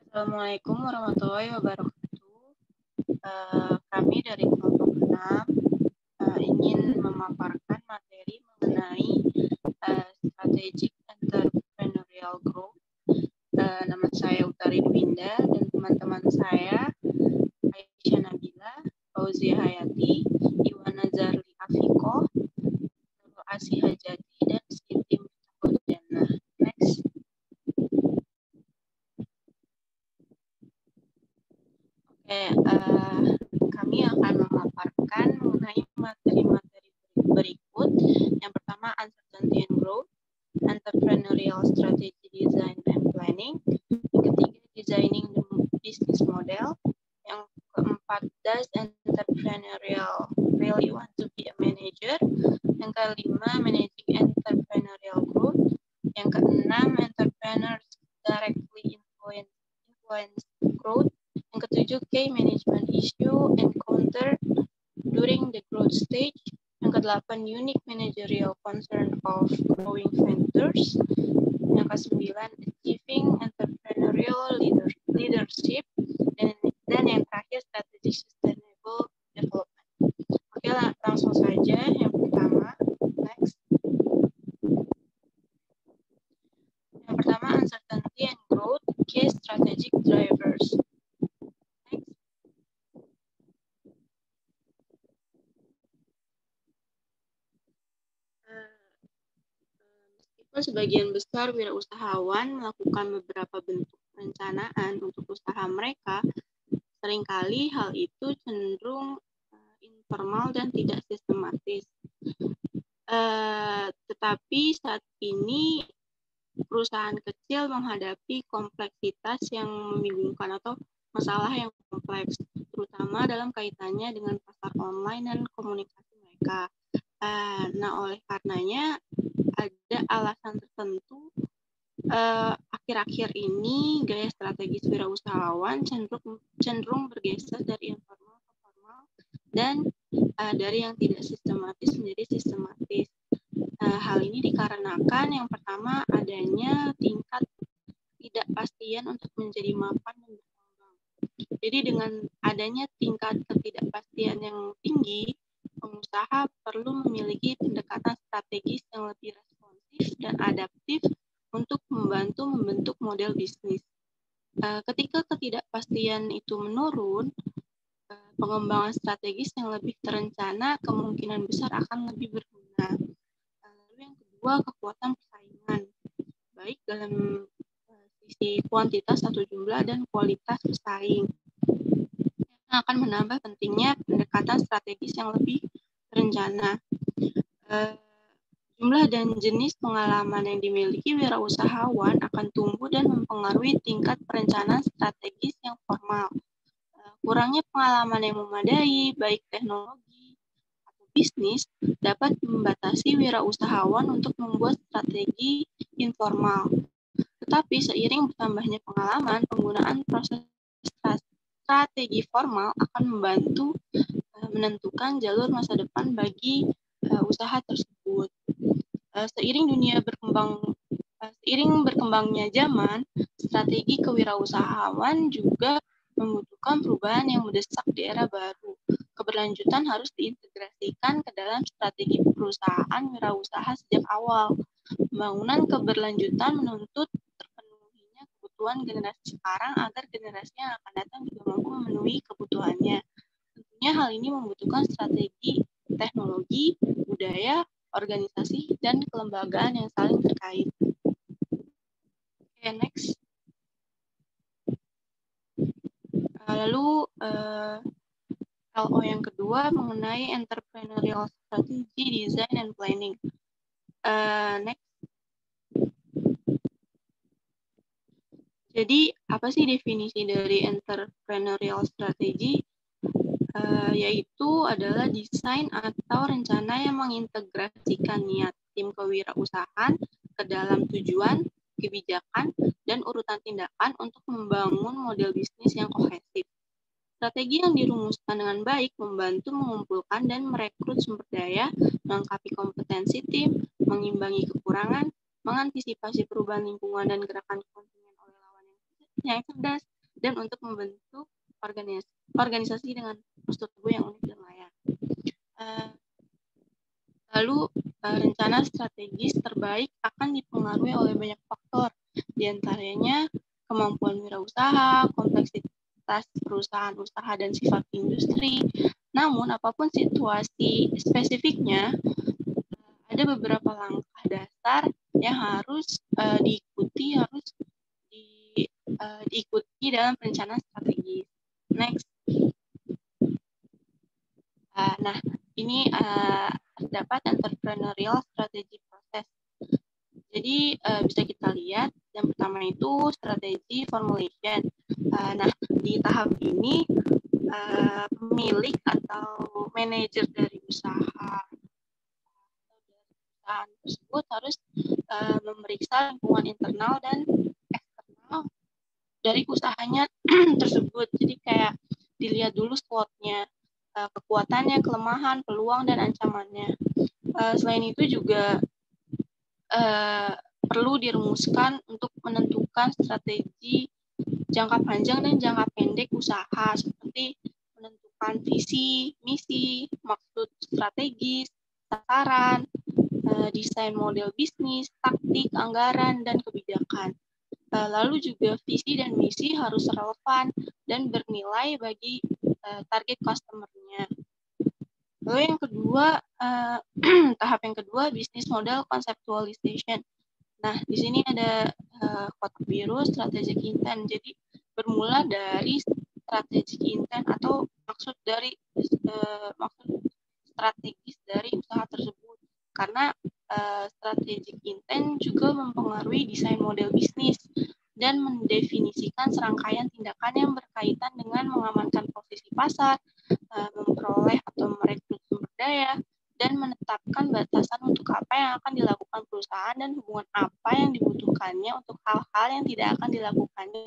Assalamualaikum warahmatullahi wabarakatuh. Kami dari kelompok 6 ingin memaparkan materi mengenai strategic entrepreneurial growth. Nama saya Utari Dwinda dan teman-teman saya Aisyah Nabila, Fauzia Hayati, Iwana Zarli Afiko, Nurul Asih Hajati, dan Siti Mustafa. Next. Kami akan memaparkan mengenai materi-materi berikut. Yang pertama, uncertainty and growth, entrepreneurial strategy design and planning. Yang ketiga, designing the business model. Yang keempat, does entrepreneurial really want to be a manager? Yang kelima, managing entrepreneurial growth. Yang keenam, entrepreneurs directly influence growth. Yang ketujuh, key management issue encounter during the growth stage. Yang kedelapan, unique managerial concern of growing ventures. Yang kesembilan, achieving entrepreneurial leadership. Dan yang terakhir, strategic sustainable development. Oke, langsung saja. Yang pertama, next. Yang pertama, uncertainty and growth, key strategic drivers. Meskipun sebagian besar wirausahawan melakukan beberapa bentuk perencanaan untuk usaha mereka, seringkali hal itu cenderung informal dan tidak sistematis. Tetapi saat ini perusahaan kecil menghadapi kompleksitas yang membingungkan atau masalah yang kompleks, terutama dalam kaitannya dengan pasar online dan komunikasi mereka. Nah, oleh karenanya ada alasan tertentu akhir-akhir ini gaya strategis wirausahawan cenderung bergeser dari informal ke formal dan dari yang tidak sistematis menjadi sistematis. Hal ini dikarenakan yang pertama adanya tingkat ketidakpastian untuk menjadi mapan dan berkembang. Jadi dengan adanya tingkat ketidakpastian yang tinggi, pengusaha perlu memiliki pendekatan strategis yang lebih responsif dan adaptif untuk membantu membentuk model bisnis. Ketika ketidakpastian itu menurun, pengembangan strategis yang lebih terencana kemungkinan besar akan lebih berguna. Lalu yang kedua, kekuatan persaingan, baik dalam sisi kuantitas atau jumlah dan kualitas pesaing. Yang akan menambah pentingnya pendekatan strategis yang lebih terencana. Jumlah dan jenis pengalaman yang dimiliki wirausahawan akan tumbuh dan mempengaruhi tingkat perencanaan strategis yang formal. Kurangnya pengalaman yang memadai, baik teknologi atau bisnis, dapat membatasi wirausahawan untuk membuat strategi informal. Tetapi seiring bertambahnya pengalaman, penggunaan proses strategi formal akan membantu menentukan jalur masa depan bagi usaha tersebut. Seiring berkembangnya zaman, strategi kewirausahaan juga membutuhkan perubahan yang mendesak di era baru. Keberlanjutan harus diintegrasikan ke dalam strategi perusahaan wirausaha sejak awal. Pembangunan keberlanjutan menuntut terpenuhinya kebutuhan generasi sekarang agar generasi yang akan datang juga mampu memenuhi kebutuhannya. Tentunya hal ini membutuhkan strategi teknologi, budaya, organisasi, dan kelembagaan yang saling terkait. Oke, next. Lalu LO yang kedua mengenai entrepreneurial strategy, design, and planning. Next. Jadi, apa sih definisi dari entrepreneurial strategy? Yaitu adalah desain atau rencana yang mengintegrasikan niat tim kewirausahaan ke dalam tujuan, kebijakan, dan urutan tindakan untuk membangun model bisnis yang kohesif. Strategi yang dirumuskan dengan baik membantu mengumpulkan dan merekrut sumber daya, melengkapi kompetensi tim, mengimbangi kekurangan, mengantisipasi perubahan lingkungan dan gerakan kontingen oleh lawan yang cerdas, dan untuk membentuk organisasi dengan postur tubuh yang unik dan layak. Lalu rencana strategis terbaik akan dipengaruhi oleh banyak faktor, diantaranya kemampuan wirausaha, kompleksitas perusahaan usaha dan sifat industri. Namun apapun situasi spesifiknya, ada beberapa langkah dasar yang harus diikuti dalam perencanaan strategis. Next. Nah, ini terdapat entrepreneurial strategy process. Jadi bisa kita lihat yang pertama itu strategi formulation. Nah, di tahap ini pemilik atau manajer dari usaha tersebut harus memeriksa lingkungan internal dan eksternal dari usahanya tersebut. Jadi kayak dilihat dulu SWOT-nya, kekuatannya, kelemahan, peluang, dan ancamannya. Selain itu juga perlu dirumuskan untuk menentukan strategi jangka panjang dan jangka pendek usaha, seperti menentukan visi, misi, maksud strategis, sasaran, desain model bisnis, taktik, anggaran, dan kebijakan. Lalu juga visi dan misi harus relevan dan bernilai bagi target customer-nya. Lalu yang kedua, tahap yang kedua, business model conceptualization. Nah, di sini ada kotak biru strategic intent. Jadi bermula dari strategic intent atau maksud strategis dari usaha tersebut. Karena strategic intent juga mempengaruhi desain model bisnis dan mendefinisikan serangkaian tindakan yang berkaitan dengan mengamankan posisi pasar, memperoleh atau merekrut sumber daya, dan menetapkan batasan untuk apa yang akan dilakukan perusahaan dan hubungan apa yang dibutuhkannya untuk hal-hal yang tidak akan dilakukannya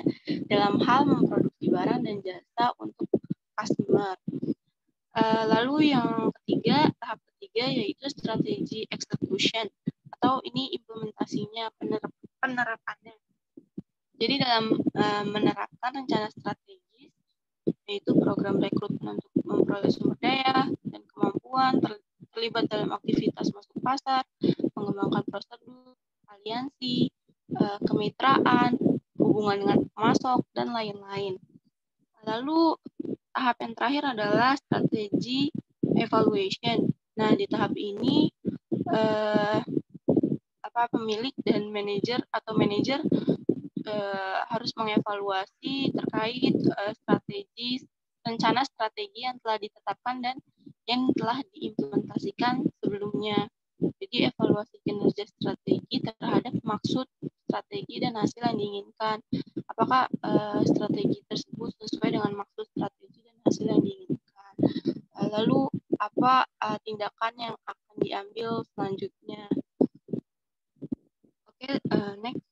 dalam hal memproduksi barang dan jasa untuk customer. Lalu yang ketiga, tahap ketiga yaitu strategi execution atau ini implementasinya, penerapannya. Jadi dalam menerapkan rencana strategis, yaitu program rekrutmen untuk memperoleh sumber daya dan kemampuan, terlibat dalam aktivitas masuk pasar, mengembangkan prosedur, aliansi, kemitraan, hubungan dengan pemasok, dan lain-lain. Lalu tahap yang terakhir adalah strategi evaluation. Nah, di tahap ini pemilik dan manajer harus mengevaluasi terkait rencana strategi yang telah ditetapkan dan yang telah diimplementasikan sebelumnya. Jadi evaluasi kinerja strategi terhadap maksud strategi dan hasil yang diinginkan. Apakah strategi tersebut sesuai dengan maksud strategi dan hasil yang diinginkan. Lalu apa tindakan yang akan diambil selanjutnya. Oke, next.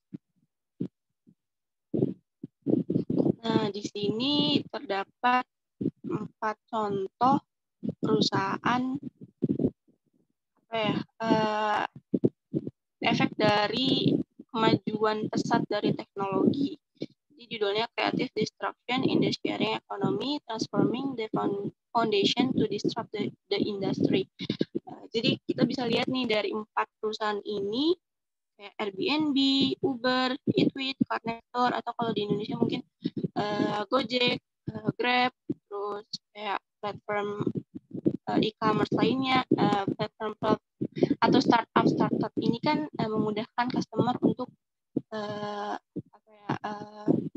Nah, di sini terdapat 4 contoh perusahaan efek dari kemajuan pesat dari teknologi. Jadi judulnya Creative Disruption in the Sharing Economy, Transforming the Foundation to Disrupt the Industry. Jadi kita bisa lihat nih dari 4 perusahaan ini, kayak Airbnb, Uber, Eatwit, Connector, atau kalau di Indonesia mungkin Gojek, Grab, terus kayak platform e-commerce lainnya, platform atau startup ini kan memudahkan customer untuk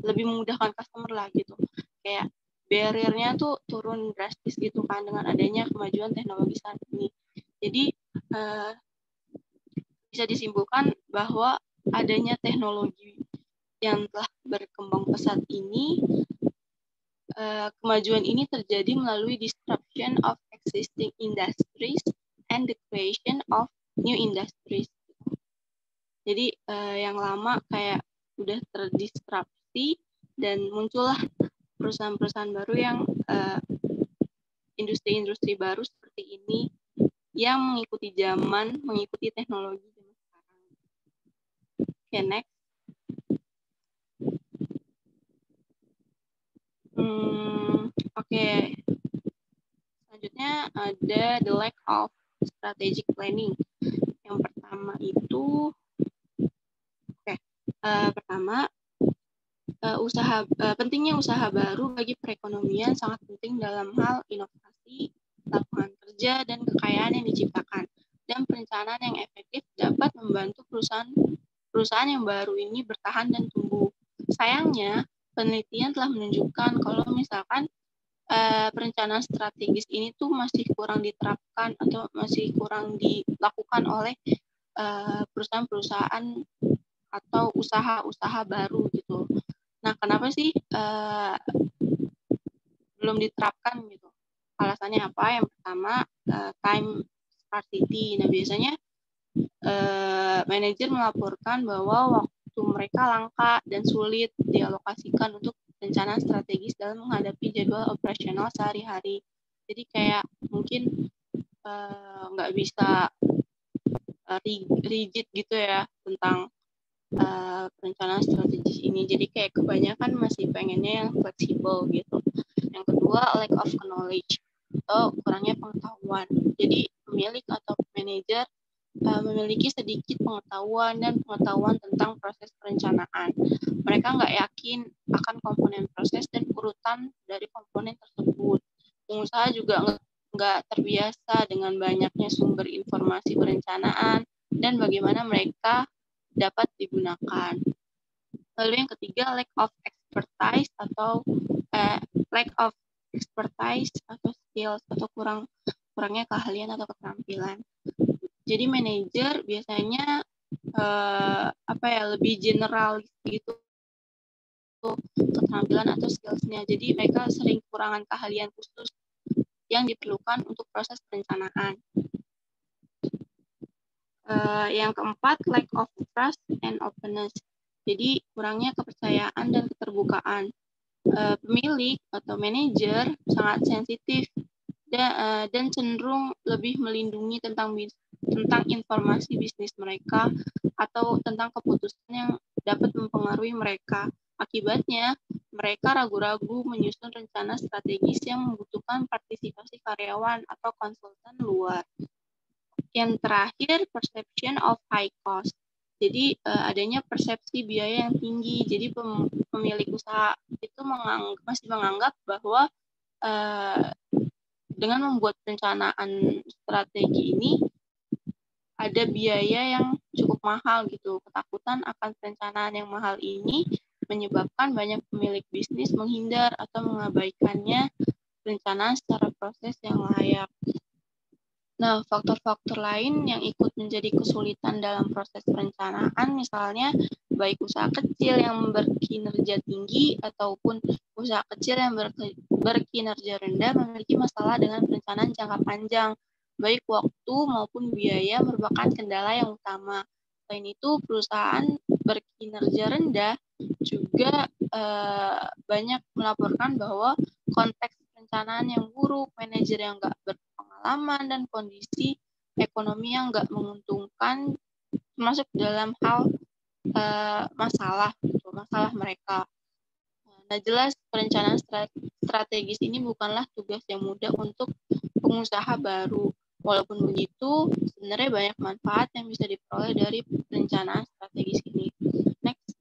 lebih memudahkan customer lah gitu. Kayak barrier-nya tuh turun drastis gitu kan dengan adanya kemajuan teknologi saat ini. Jadi bisa disimpulkan bahwa adanya teknologi yang telah berkembang pesat ini, kemajuan ini terjadi melalui disruption of existing industries and the creation of new industries. Jadi yang lama kayak udah terdisrupsi dan muncullah perusahaan-perusahaan baru yang industri-industri baru seperti ini yang mengikuti zaman, mengikuti teknologi zaman sekarang. Oke, next. Oke. Selanjutnya ada the lack of strategic planning. Yang pertama itu, pertama, pentingnya usaha baru bagi perekonomian sangat penting dalam hal inovasi, lapangan kerja, dan kekayaan yang diciptakan. Dan perencanaan yang efektif dapat membantu perusahaan yang baru ini bertahan dan tumbuh. Sayangnya, penelitian telah menunjukkan kalau misalkan perencanaan strategis ini tuh masih kurang diterapkan atau masih kurang dilakukan oleh perusahaan-perusahaan atau usaha-usaha baru gitu. Nah, kenapa sih belum diterapkan gitu? Alasannya apa? Yang pertama, time scarcity. Nah, biasanya manajer melaporkan bahwa waktu mereka langka dan sulit dialokasikan untuk rencana strategis dalam menghadapi jadwal operasional sehari-hari. Jadi kayak mungkin nggak bisa rigid gitu ya tentang perencanaan strategis ini. Jadi kayak kebanyakan masih pengennya yang fleksibel gitu. Yang kedua, lack of knowledge atau kurangnya pengetahuan. Jadi pemilik atau manajer memiliki sedikit pengetahuan tentang proses perencanaan. Mereka nggak yakin akan komponen proses dan urutan dari komponen tersebut. Pengusaha juga nggak terbiasa dengan banyaknya sumber informasi perencanaan dan bagaimana mereka dapat digunakan. Lalu yang ketiga, lack of expertise atau skills atau kurangnya keahlian atau keterampilan. Jadi manajer biasanya lebih generalis gitu keterampilan atau skillsnya. Jadi mereka sering kekurangan keahlian khusus yang diperlukan untuk proses perencanaan. Yang keempat, lack of trust and openness. Jadi kurangnya kepercayaan dan keterbukaan. Pemilik atau manajer sangat sensitif dan cenderung lebih melindungi tentang informasi bisnis mereka atau tentang keputusan yang dapat mempengaruhi mereka. Akibatnya, mereka ragu-ragu menyusun rencana strategis yang membutuhkan partisipasi karyawan atau konsultan luar. Yang terakhir, perception of high cost. Jadi adanya persepsi biaya yang tinggi. Jadi pemilik usaha itu masih menganggap bahwa dengan membuat perencanaan strategi ini ada biaya yang cukup mahal gitu. Ketakutan akan perencanaan yang mahal ini menyebabkan banyak pemilik bisnis menghindar atau mengabaikannya perencanaan secara proses yang layak. Nah, faktor-faktor lain yang ikut menjadi kesulitan dalam proses perencanaan, misalnya baik usaha kecil yang berkinerja tinggi ataupun usaha kecil yang berkinerja rendah memiliki masalah dengan perencanaan jangka panjang, baik waktu maupun biaya merupakan kendala yang utama. Selain itu, perusahaan berkinerja rendah juga banyak melaporkan bahwa konteks perencanaan yang buruk, manajer yang nggak berpengalaman, dan kondisi ekonomi yang nggak menguntungkan termasuk dalam hal masalah mereka. Nah, jelas perencanaan strategis ini bukanlah tugas yang mudah untuk pengusaha baru. Walaupun begitu, sebenarnya banyak manfaat yang bisa diperoleh dari perencanaan strategis ini. Next.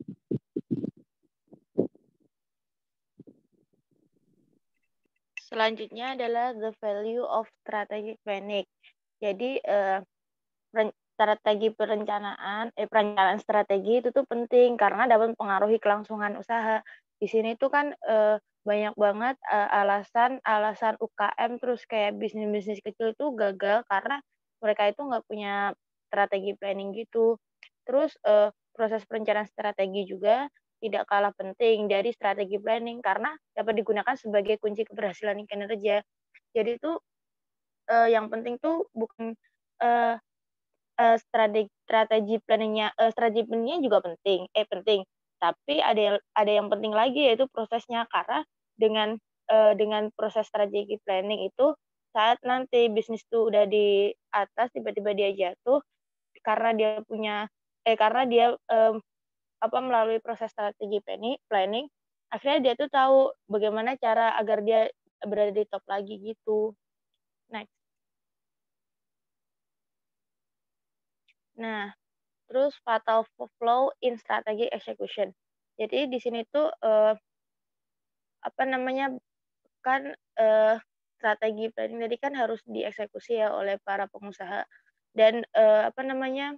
Selanjutnya adalah the value of strategic planning. Jadi perencanaan strategi itu tuh penting karena dapat mempengaruhi kelangsungan usaha. Di sini tuh kan banyak banget alasan UKM terus kayak bisnis-bisnis kecil itu gagal karena mereka itu nggak punya strategi planning gitu. Terus proses perencanaan strategi juga tidak kalah penting dari strategi planning karena dapat digunakan sebagai kunci keberhasilan kinerja. Jadi itu yang penting tuh bukan strategi planningnya juga penting, tapi ada yang penting lagi yaitu prosesnya karena dengan proses strategi planning itu saat nanti bisnis itu udah di atas tiba-tiba dia jatuh karena dia melalui proses strategi planning akhirnya dia tuh tahu bagaimana cara agar dia berada di top lagi gitu. Next. Nah, terus fatal flow in strategy execution. Jadi di sini tuh apa namanya, kan strategi planning tadi kan harus dieksekusi ya oleh para pengusaha, dan apa namanya,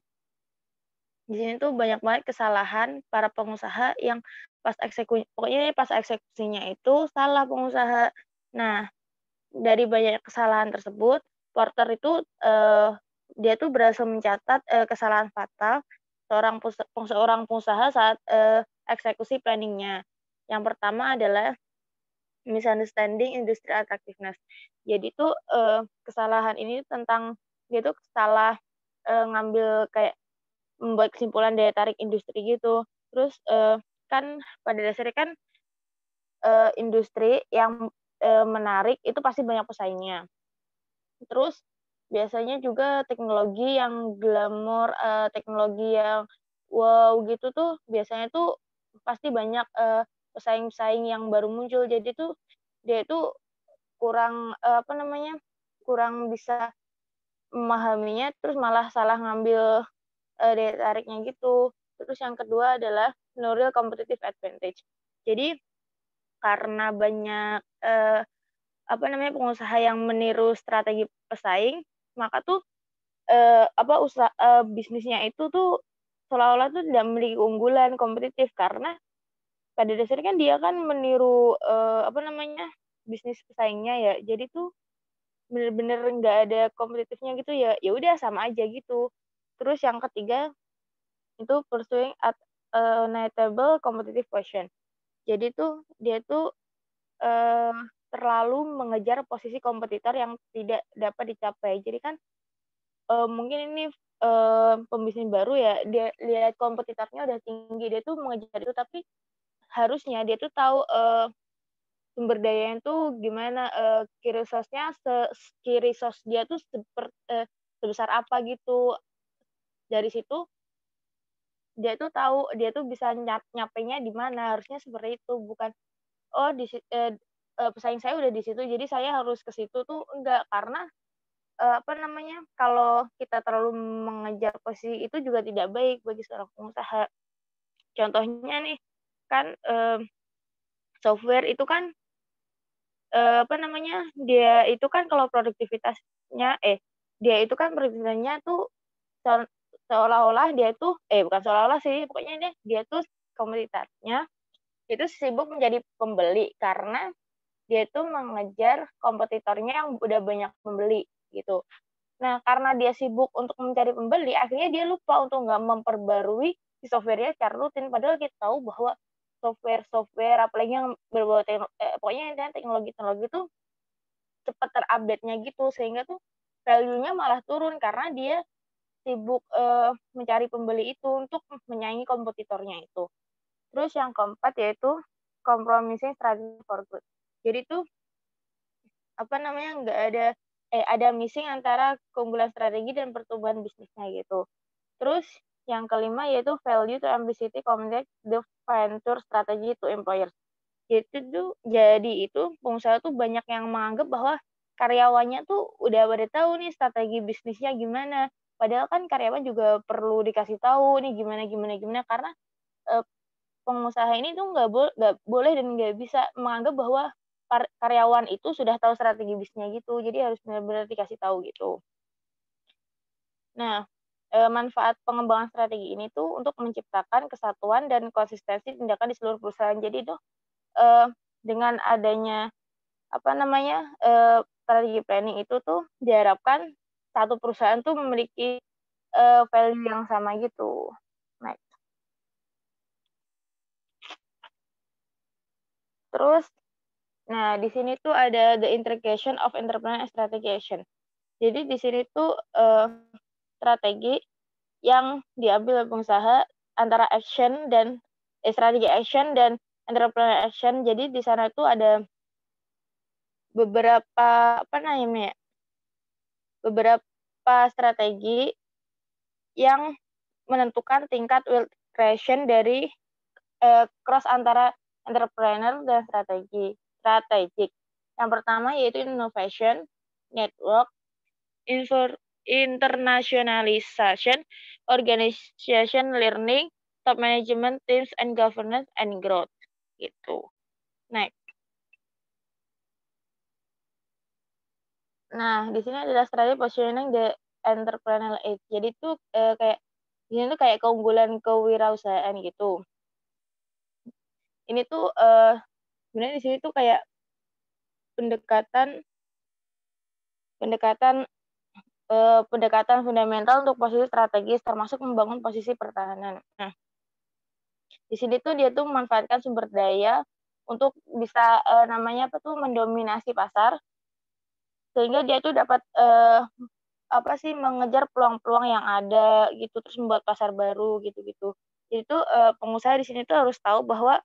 di sini tuh banyak banget kesalahan para pengusaha yang pokoknya pas eksekusinya itu salah pengusaha. Nah, dari banyak kesalahan tersebut, Porter itu dia tuh berhasil mencatat kesalahan fatal seorang pengusaha saat eksekusi planningnya. Yang pertama adalah misunderstanding industry attractiveness. Jadi tuh kesalahan ini tentang dia tuh salah ngambil kayak membuat kesimpulan daya tarik industri gitu. Terus kan pada dasarnya kan industri yang menarik itu pasti banyak pesaingnya. Terus biasanya juga teknologi yang glamor, teknologi yang wow gitu tuh biasanya tuh pasti banyak pesaing-pesaing yang baru muncul. Jadi tuh dia tuh kurang apa namanya, kurang bisa memahaminya, terus malah salah ngambil daya tariknya gitu. Terus yang kedua adalah no real competitive advantage. Jadi karena banyak apa namanya, pengusaha yang meniru strategi pesaing, maka tuh bisnisnya itu tuh seolah-olah tuh tidak memiliki keunggulan kompetitif, karena pada dasarnya kan dia kan meniru apa namanya, bisnis pesaingnya ya. Jadi tuh bener-bener nggak ada kompetitifnya gitu ya. Ya udah sama aja gitu. Terus yang ketiga itu pursuing at unattainable competitive position. Jadi tuh dia tuh terlalu mengejar posisi kompetitor yang tidak dapat dicapai. Jadi kan mungkin ini pembisnis baru ya, dia lihat kompetitornya udah tinggi, dia tuh mengejar itu, tapi harusnya dia tuh tahu sumber dayanya tuh gimana, key resource dia tuh sebesar apa gitu. Dari situ dia tuh tahu dia tuh bisa nyapainya di mana, harusnya seperti itu, bukan oh pesaing saya udah di situ jadi saya harus ke situ tuh enggak, karena apa namanya, kalau kita terlalu mengejar posisi itu juga tidak baik bagi seorang pengusaha. Contohnya nih, kan software itu kan apa namanya, dia itu kan kalau dia itu kan produktivitasnya tuh seolah-olah dia tuh bukan seolah-olah sih, pokoknya dia tuh komunitasnya itu sibuk menjadi pembeli karena dia itu mengejar kompetitornya yang udah banyak membeli gitu. Nah, karena dia sibuk untuk mencari pembeli, akhirnya dia lupa untuk nggak memperbarui si software-nya secara rutin. Padahal kita tahu bahwa software apalagi yang berbau pokoknya teknologi itu cepat terupdate-nya gitu, sehingga tuh value-nya malah turun karena dia sibuk mencari pembeli itu untuk menyaingi kompetitornya itu. Terus yang keempat yaitu compromising strategy for good. Jadi tuh apa namanya, nggak ada missing antara keunggulan strategi dan pertumbuhan bisnisnya gitu. Terus yang kelima yaitu value to ambiguity communicate the venture strategy to employers. Jadi itu pengusaha tuh banyak yang menganggap bahwa karyawannya tuh udah pada tahu nih strategi bisnisnya gimana. Padahal kan karyawan juga perlu dikasih tahu nih gimana karena pengusaha ini tuh nggak boleh dan nggak bisa menganggap bahwa karyawan itu sudah tahu strategi bisnisnya gitu. Jadi harus benar-benar dikasih tahu gitu. Nah, manfaat pengembangan strategi ini tuh untuk menciptakan kesatuan dan konsistensi tindakan di seluruh perusahaan. Jadi tuh dengan adanya apa namanya, strategi planning itu tuh diharapkan satu perusahaan tuh memiliki value yang sama gitu. Nah, terus di sini tuh ada the integration of entrepreneur and strategy action. Jadi di sini tuh strategi yang diambil oleh pengusaha antara strategi action dan entrepreneur action. Jadi di sana tuh ada beberapa apa namanya, beberapa strategi yang menentukan tingkat wealth creation dari cross antara entrepreneur, dan strategik. Yang pertama yaitu innovation, network, internationalization, organization learning, top management, teams and governance, and growth. Gitu. Next. Nah, di sini adalah strategi positioning the entrepreneurial age. Jadi itu kayak di sini tuh kayak keunggulan kewirausahaan gitu. Ini tuh sebenarnya di sini tuh kayak pendekatan fundamental untuk posisi strategis, termasuk membangun posisi pertahanan. Nah, di sini tuh dia tuh memanfaatkan sumber daya untuk bisa mendominasi pasar, sehingga dia tuh dapat mengejar peluang-peluang yang ada gitu, terus membuat pasar baru gitu-gitu. Jadi tuh pengusaha di sini tuh harus tahu bahwa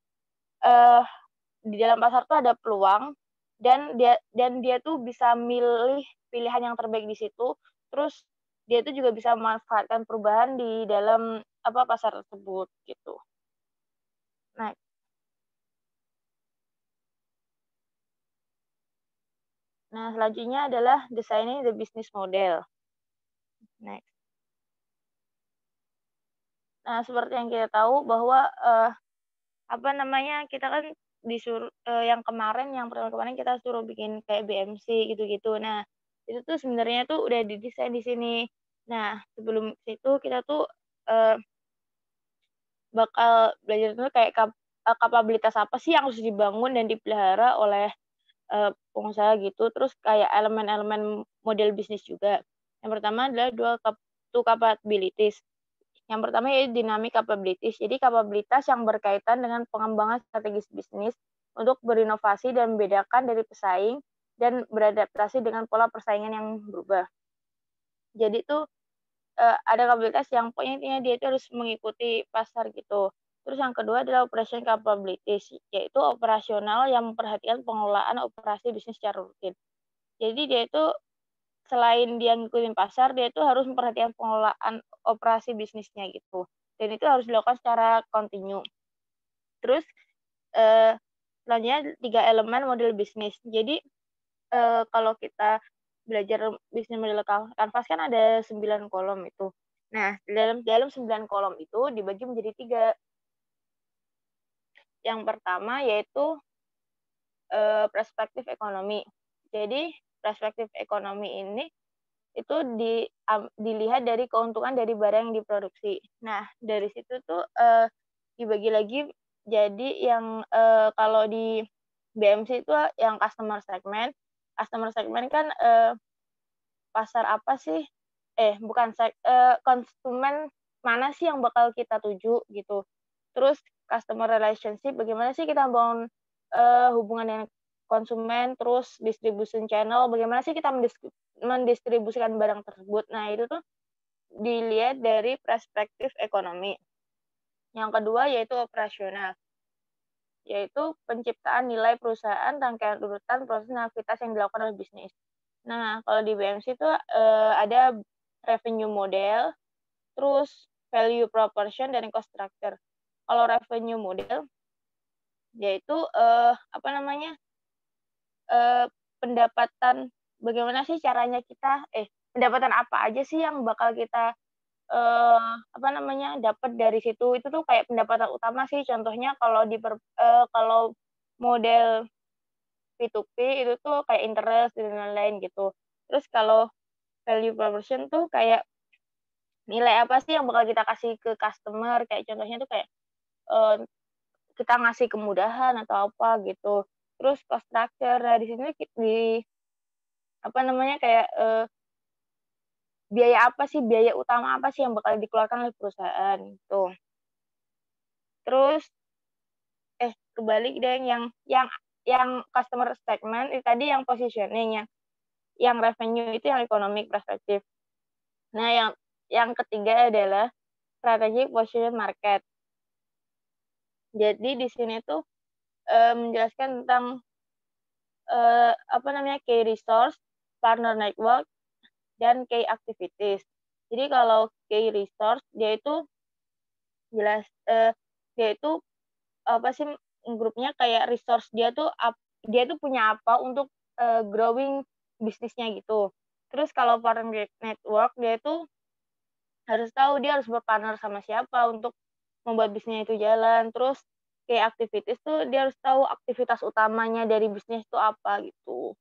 di dalam pasar tuh ada peluang, dan dia tuh bisa milih pilihan yang terbaik di situ. Terus dia tuh juga bisa memanfaatkan perubahan di dalam pasar tersebut gitu. Nah, selanjutnya adalah designing the business model. Next. Nah, seperti yang kita tahu bahwa kita kan disuruh yang pertama kemarin kita suruh bikin kayak BMC gitu-gitu. Nah, itu tuh sebenarnya tuh udah didesain di sini. Nah, sebelum itu kita tuh bakal belajar tuh kayak kapabilitas apa sih yang harus dibangun dan dipelihara oleh pengusaha gitu. Terus kayak elemen-elemen model bisnis juga. Yang pertama adalah two capabilities. Yang pertama yaitu dynamic capabilities. Jadi kapabilitas yang berkaitan dengan pengembangan strategis bisnis untuk berinovasi dan membedakan dari pesaing dan beradaptasi dengan pola persaingan yang berubah. Jadi itu ada kapabilitas yang pokoknya intinya dia itu harus mengikuti pasar gitu. Terus yang kedua adalah operation capabilities, yaitu operasional yang memperhatikan pengelolaan operasi bisnis secara rutin. Jadi dia itu selain dia ngikutin pasar, dia itu harus memperhatikan pengelolaan operasi bisnisnya gitu. Dan itu harus dilakukan secara kontinu. Terus selanjutnya 3 elemen model bisnis. Jadi kalau kita belajar bisnis model kanvas kan ada 9 kolom itu. Nah, dalam 9 kolom itu dibagi menjadi 3. Yang pertama yaitu perspektif ekonomi. Jadi perspektif ekonomi ini itu dilihat dari keuntungan dari barang yang diproduksi. Nah, dari situ tuh dibagi lagi jadi yang kalau di BMC itu yang customer segment. Customer segment kan pasar apa sih? Bukan konsumen mana sih yang bakal kita tuju gitu. Terus customer relationship, bagaimana sih kita bangun hubungan dengan konsumen, terus distribution channel, bagaimana sih kita mendistribusikan barang tersebut. Nah, itu tuh dilihat dari perspektif ekonomi. Yang kedua yaitu operasional, yaitu penciptaan nilai perusahaan, rangkaian urutan, proses dan aktivitas yang dilakukan oleh bisnis. Nah, kalau di BMC itu ada revenue model, terus value proportion, dan cost structure. Kalau revenue model, yaitu pendapatan, bagaimana sih caranya kita, pendapatan apa aja sih yang bakal kita dapat dari situ. Itu tuh kayak pendapatan utama sih. Contohnya kalau kalau model P2P itu tuh kayak interest dan lain-lain gitu. Terus kalau value proposition tuh kayak nilai apa sih yang bakal kita kasih ke customer, kayak contohnya tuh kayak kita ngasih kemudahan atau apa gitu. Terus cost structure, nah di sini kayak biaya utama apa sih yang bakal dikeluarkan oleh perusahaan gitu. Terus kebalik deh, yang customer segment itu tadi yang positioning, yang revenue itu yang economic perspective. Nah, yang ketiga adalah strategic position market. Jadi di sini tuh menjelaskan tentang key resource, partner network, dan key activities. Jadi kalau key resource dia itu jelas dia itu grupnya kayak resource dia tuh punya apa untuk growing bisnisnya gitu. Terus kalau partner network dia tuh harus tahu dia harus berpartner sama siapa untuk membuat bisnisnya itu jalan. Terus kayak aktivitas tuh dia harus tahu aktivitas utamanya dari bisnis itu apa gitu.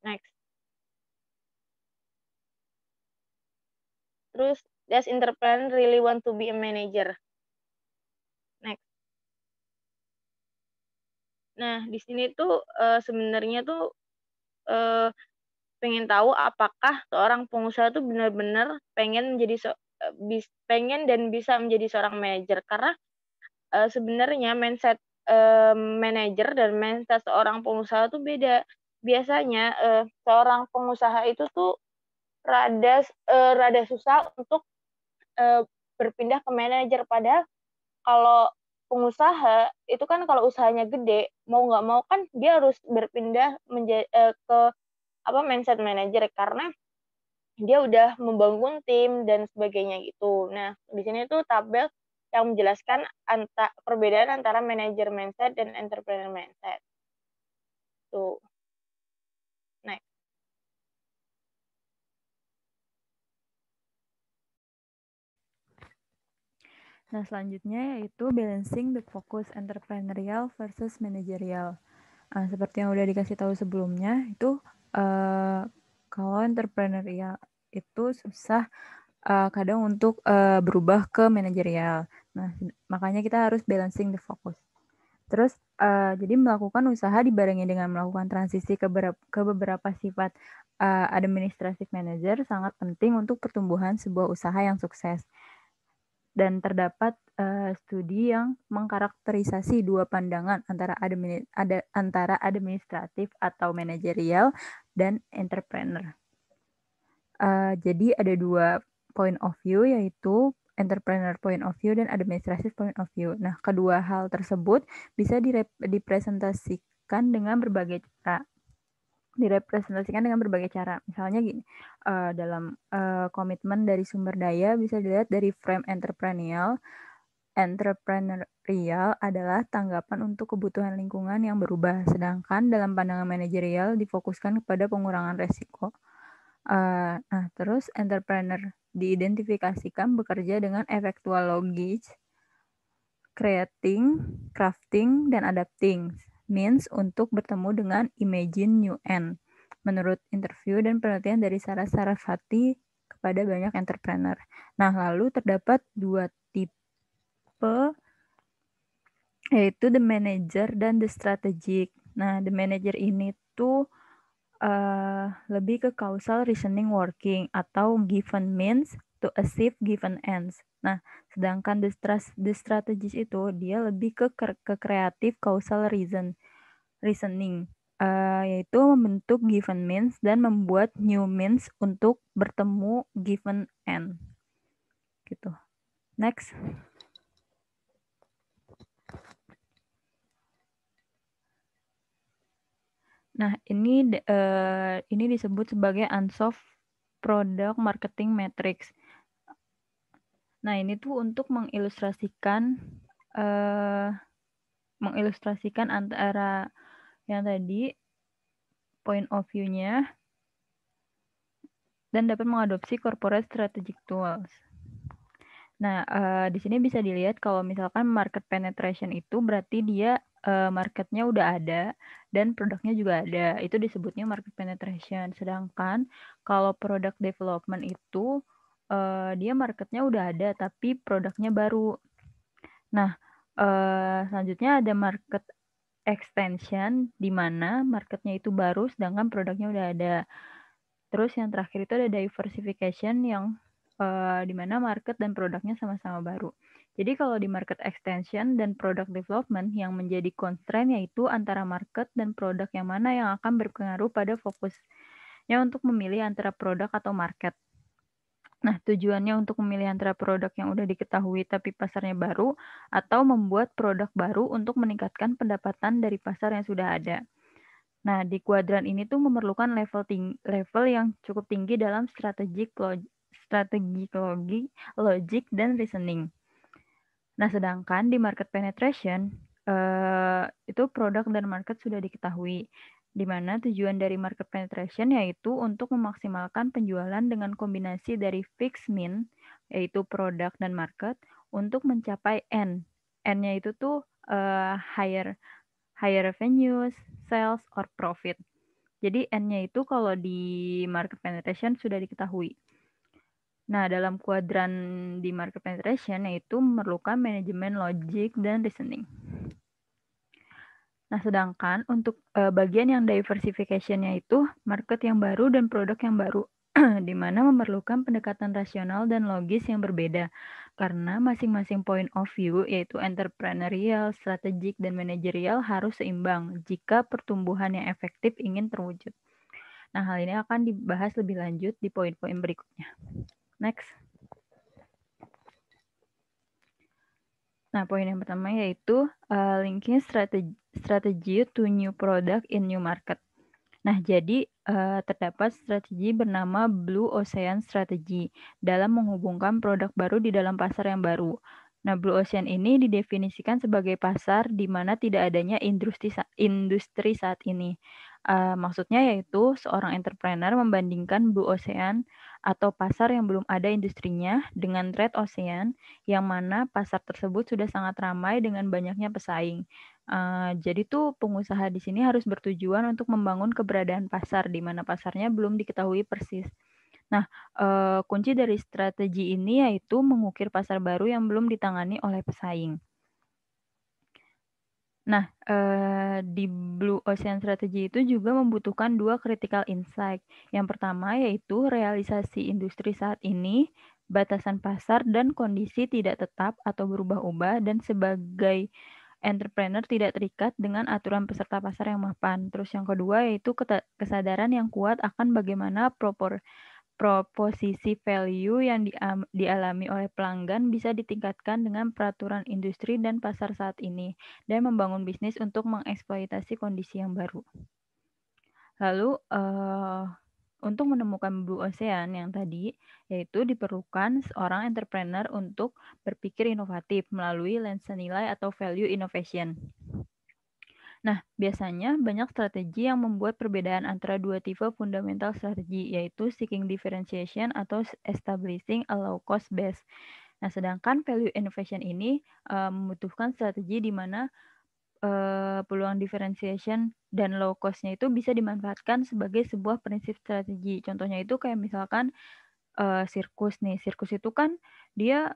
Next. Terus, does entrepreneur really want to be a manager? Next. Nah, di sini tuh sebenarnya tuh pengen tahu apakah seorang pengusaha tuh benar-benar pengen pengen dan bisa menjadi seorang manajer, karena sebenarnya mindset manajer dan mindset seorang pengusaha tuh beda. Biasanya seorang pengusaha itu tuh rada susah untuk berpindah ke manajer, padahal kalau pengusaha itu kan kalau usahanya gede, mau nggak mau kan dia harus berpindah ke mindset manager, karena dia udah membangun tim dan sebagainya gitu. Nah, di sini tuh tabel yang menjelaskan perbedaan antara manager mindset dan entrepreneur mindset. Tuh. Next. Nah, selanjutnya yaitu balancing the focus entrepreneurial versus managerial. Nah, seperti yang udah dikasih tahu sebelumnya, itu kalau entrepreneurial itu susah kadang untuk berubah ke manajerial. Nah, makanya kita harus balancing the focus. Terus, jadi melakukan usaha dibarengi dengan melakukan transisi ke beberapa sifat administrative manager sangat penting untuk pertumbuhan sebuah usaha yang sukses. Dan terdapat studi yang mengkarakterisasi dua pandangan antara administratif atau manajerial dan entrepreneur. Jadi ada dua point of view, yaitu entrepreneur point of view dan administrative point of view. Nah, kedua hal tersebut bisa direpresentasikan dengan berbagai cara. Misalnya gini, dalam komitmen dari sumber daya bisa dilihat dari frame entrepreneurial. Entrepreneurial adalah tanggapan untuk kebutuhan lingkungan yang berubah, sedangkan dalam pandangan manajerial difokuskan kepada pengurangan resiko. Nah, terus entrepreneur diidentifikasikan bekerja dengan effectual logis, creating, crafting, dan adapting, means untuk bertemu dengan imagine new end. Menurut interview dan penelitian dari Sarah Sarasvati kepada banyak entrepreneur. Nah, lalu terdapat dua tipe, yaitu the manager dan the strategic. Nah, the manager ini tuh lebih ke causal reasoning working atau given means to achieve given ends. Nah, sedangkan the strategist itu dia lebih ke kreatif causal reasoning, yaitu membentuk given means dan membuat new means untuk bertemu given end. Gitu. Next. Nah, ini disebut sebagai unsolved product marketing matrix. Nah, ini tuh untuk mengilustrasikan antara yang tadi point of view-nya dan dapat mengadopsi corporate strategic tools. Nah, di sini bisa dilihat kalau misalkan market penetration itu berarti dia marketnya udah ada dan produknya juga ada. Itu disebutnya market penetration. Sedangkan kalau product development itu dia marketnya udah ada tapi produknya baru. Nah, selanjutnya ada market extension di mana marketnya itu baru sedangkan produknya udah ada. Terus yang terakhir itu ada diversification yang di mana market dan produknya sama-sama baru. Jadi kalau di market extension dan product development yang menjadi constraint yaitu antara market dan produk yang mana yang akan berpengaruh pada fokusnya untuk memilih antara produk atau market. Nah, tujuannya untuk memilih antara produk yang udah diketahui tapi pasarnya baru atau membuat produk baru untuk meningkatkan pendapatan dari pasar yang sudah ada. Nah, di kuadran ini tuh memerlukan level yang cukup tinggi dalam strategi logic dan reasoning. Nah, sedangkan di market penetration, itu produk dan market sudah diketahui, di mana tujuan dari market penetration yaitu untuk memaksimalkan penjualan dengan kombinasi dari fixed min, yaitu produk dan market, untuk mencapai N. N-nya itu tuh higher revenues, sales, or profit. Jadi N-nya itu kalau di market penetration sudah diketahui. Nah, dalam kuadran di market penetration yaitu memerlukan manajemen logic dan reasoning. Nah, sedangkan untuk bagian yang diversification-nya itu market yang baru dan produk yang baru, di mana memerlukan pendekatan rasional dan logis yang berbeda, karena masing-masing point of view, yaitu entrepreneurial, strategic, dan manajerial harus seimbang jika pertumbuhan yang efektif ingin terwujud. Nah, hal ini akan dibahas lebih lanjut di poin-poin berikutnya. Next. Nah, poin yang pertama yaitu linking strategy to new product in new market. Nah, jadi terdapat strategi bernama Blue Ocean Strategy dalam menghubungkan produk baru di dalam pasar yang baru. Nah, Blue Ocean ini didefinisikan sebagai pasar di mana tidak adanya industri saat ini. Maksudnya yaitu seorang entrepreneur membandingkan Blue Ocean atau pasar yang belum ada industrinya dengan Red Ocean, yang mana pasar tersebut sudah sangat ramai dengan banyaknya pesaing. Jadi tuh pengusaha di sini harus bertujuan untuk membangun keberadaan pasar di mana pasarnya belum diketahui persis. Nah, kunci dari strategi ini yaitu mengukir pasar baru yang belum ditangani oleh pesaing. Nah, di Blue Ocean Strategy itu juga membutuhkan 2 critical insight. Yang pertama yaitu realisasi industri saat ini, batasan pasar dan kondisi tidak tetap atau berubah-ubah, dan sebagai entrepreneur tidak terikat dengan aturan peserta pasar yang mapan. Terus yang kedua yaitu kesadaran yang kuat akan bagaimana proposisi value yang dialami oleh pelanggan bisa ditingkatkan dengan peraturan industri dan pasar saat ini, dan membangun bisnis untuk mengeksploitasi kondisi yang baru. Lalu, untuk menemukan Blue Ocean yang tadi, yaitu diperlukan seorang entrepreneur untuk berpikir inovatif melalui lensa nilai atau value innovation. Nah, biasanya banyak strategi yang membuat perbedaan antara dua tipe fundamental strategi, yaitu seeking differentiation atau establishing a low cost base. Nah, sedangkan value innovation ini membutuhkan strategi di mana peluang differentiation dan low cost-nya itu bisa dimanfaatkan sebagai sebuah prinsip strategi. Contohnya itu kayak misalkan sirkus nih. Sirkus itu kan dia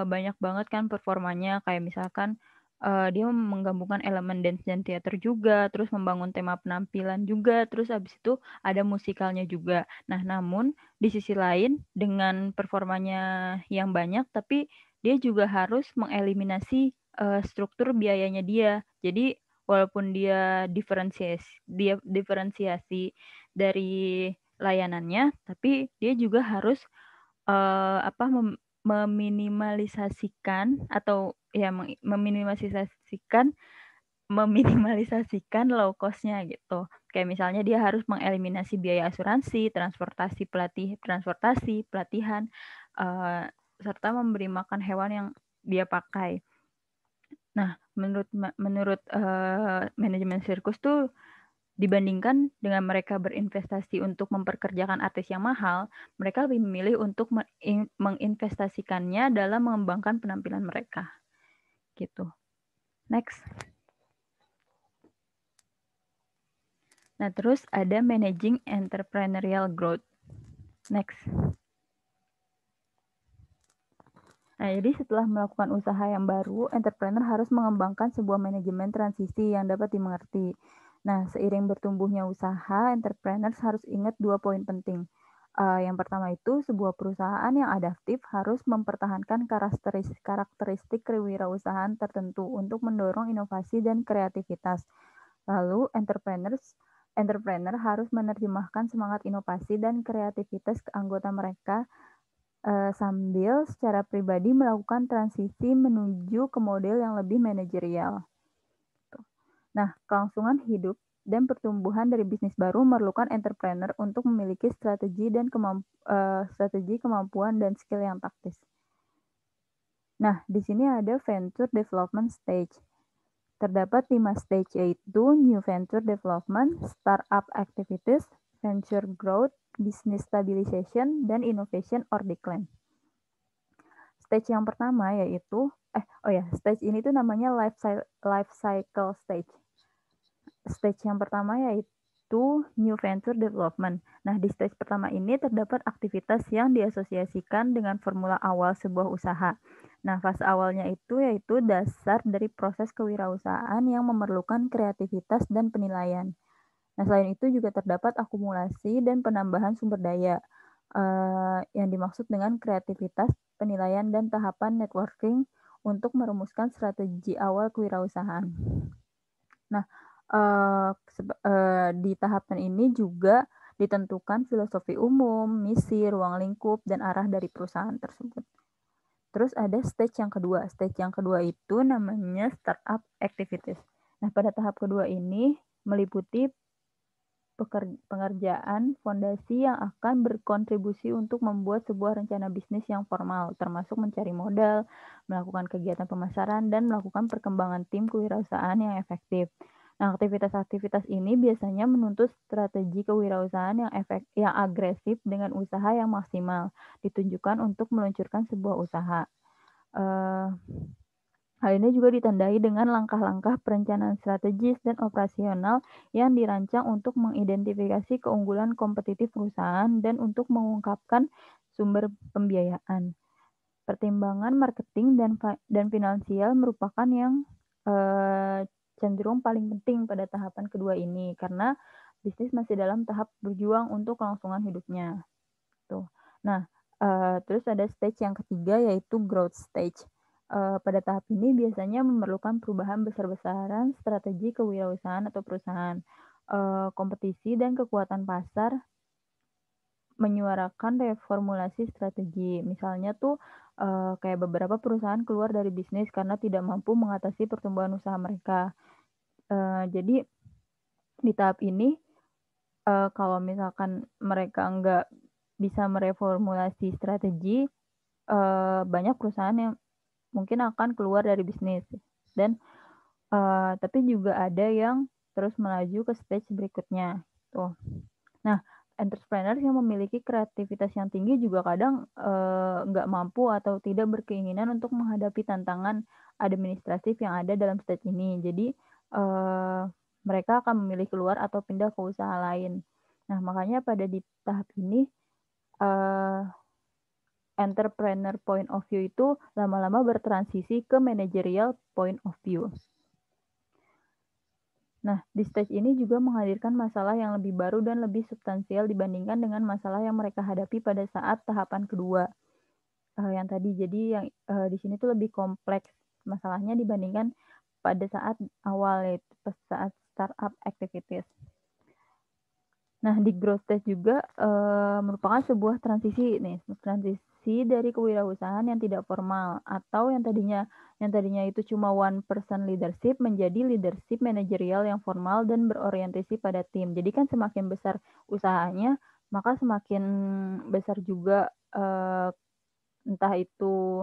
banyak banget kan performanya, kayak misalkan dia menggabungkan elemen dance dan teater juga, terus membangun tema penampilan juga, terus habis itu ada musikalnya juga. Nah, namun di sisi lain dengan performanya yang banyak, tapi dia juga harus mengeliminasi struktur biayanya dia. Jadi walaupun dia diferensiasi dari layanannya, tapi dia juga harus meminimalisasikan atau ya meminimalisasikan low cost-nya gitu. Kayak misalnya dia harus mengeliminasi biaya asuransi, transportasi, pelatihan, serta memberi makan hewan yang dia pakai. Nah, menurut manajemen sirkus tuh dibandingkan dengan mereka berinvestasi untuk memperkerjakan artis yang mahal, mereka lebih memilih untuk menginvestasikannya dalam mengembangkan penampilan mereka. Gitu. Next. Nah, terus ada managing entrepreneurial growth. Next. Nah, jadi setelah melakukan usaha yang baru, entrepreneur harus mengembangkan sebuah manajemen transisi yang dapat dimengerti. Nah, seiring bertumbuhnya usaha, entrepreneur harus ingat 2 poin penting. Yang pertama itu, sebuah perusahaan yang adaptif harus mempertahankan karakteristik kewirausahaan tertentu untuk mendorong inovasi dan kreativitas. Lalu, entrepreneur harus menerjemahkan semangat inovasi dan kreativitas ke anggota mereka sambil secara pribadi melakukan transisi menuju ke model yang lebih manajerial. Nah, kelangsungan hidup dan pertumbuhan dari bisnis baru memerlukan entrepreneur untuk memiliki strategi, kemampuan, dan skill yang taktis. Nah, di sini ada venture development stage. Terdapat 5 stage, yaitu New Venture Development, Startup Activities, Venture Growth, Business Stabilization, dan Innovation or Decline. Stage yang pertama yaitu, stage ini tuh namanya life cycle stage. Stage yang pertama yaitu New Venture Development. Nah, di stage pertama ini terdapat aktivitas yang diasosiasikan dengan formula awal sebuah usaha. Nah, fase awalnya itu yaitu dasar dari proses kewirausahaan yang memerlukan kreativitas dan penilaian. Nah, selain itu juga terdapat akumulasi dan penambahan sumber daya yang dimaksud dengan kreativitas, penilaian, dan tahapan networking untuk merumuskan strategi awal kewirausahaan. Nah, di tahapan ini juga ditentukan filosofi umum, misi, ruang lingkup, dan arah dari perusahaan tersebut. Terus ada stage yang kedua. Stage yang kedua itu namanya startup activities. Nah, pada tahap kedua ini meliputi pengerjaan fondasi yang akan berkontribusi untuk membuat sebuah rencana bisnis yang formal, termasuk mencari modal, melakukan kegiatan pemasaran, dan melakukan perkembangan tim kewirausahaan yang efektif. Nah, aktivitas-aktivitas ini biasanya menuntut strategi kewirausahaan yang agresif dengan usaha yang maksimal, ditunjukkan untuk meluncurkan sebuah usaha. Hal ini juga ditandai dengan langkah-langkah perencanaan strategis dan operasional yang dirancang untuk mengidentifikasi keunggulan kompetitif perusahaan dan untuk mengungkapkan sumber pembiayaan. Pertimbangan marketing dan finansial merupakan yang cenderung paling penting pada tahapan kedua ini karena bisnis masih dalam tahap berjuang untuk kelangsungan hidupnya. Tuh. Nah, terus ada stage yang ketiga yaitu growth stage. Pada tahap ini biasanya memerlukan perubahan besar-besaran strategi kewirausahaan atau perusahaan. Kompetisi dan kekuatan pasar menyuarakan reformulasi strategi. Misalnya tuh kayak beberapa perusahaan keluar dari bisnis karena tidak mampu mengatasi pertumbuhan usaha mereka. Jadi di tahap ini kalau misalkan mereka nggak bisa mereformulasi strategi, banyak perusahaan yang mungkin akan keluar dari bisnis dan tapi juga ada yang terus melaju ke stage berikutnya tuh. Nah, entrepreneur yang memiliki kreativitas yang tinggi juga kadang nggak mampu atau tidak berkeinginan untuk menghadapi tantangan administratif yang ada dalam stage ini. Jadi mereka akan memilih keluar atau pindah ke usaha lain. Nah, makanya pada di tahap ini entrepreneur point of view itu lama-lama bertransisi ke managerial point of view. Nah, di stage ini juga menghadirkan masalah yang lebih baru dan lebih substansial dibandingkan dengan masalah yang mereka hadapi pada saat tahapan kedua. Yang tadi, jadi yang di sini tuh lebih kompleks masalahnya dibandingkan pada saat awal, yaitu saat startup activities. Nah, di growth stage juga merupakan sebuah transisi dari kewirausahaan yang tidak formal atau yang tadinya itu cuma one person leadership menjadi leadership manajerial yang formal dan berorientasi pada tim. Jadi kan semakin besar usahanya, maka semakin besar juga entah itu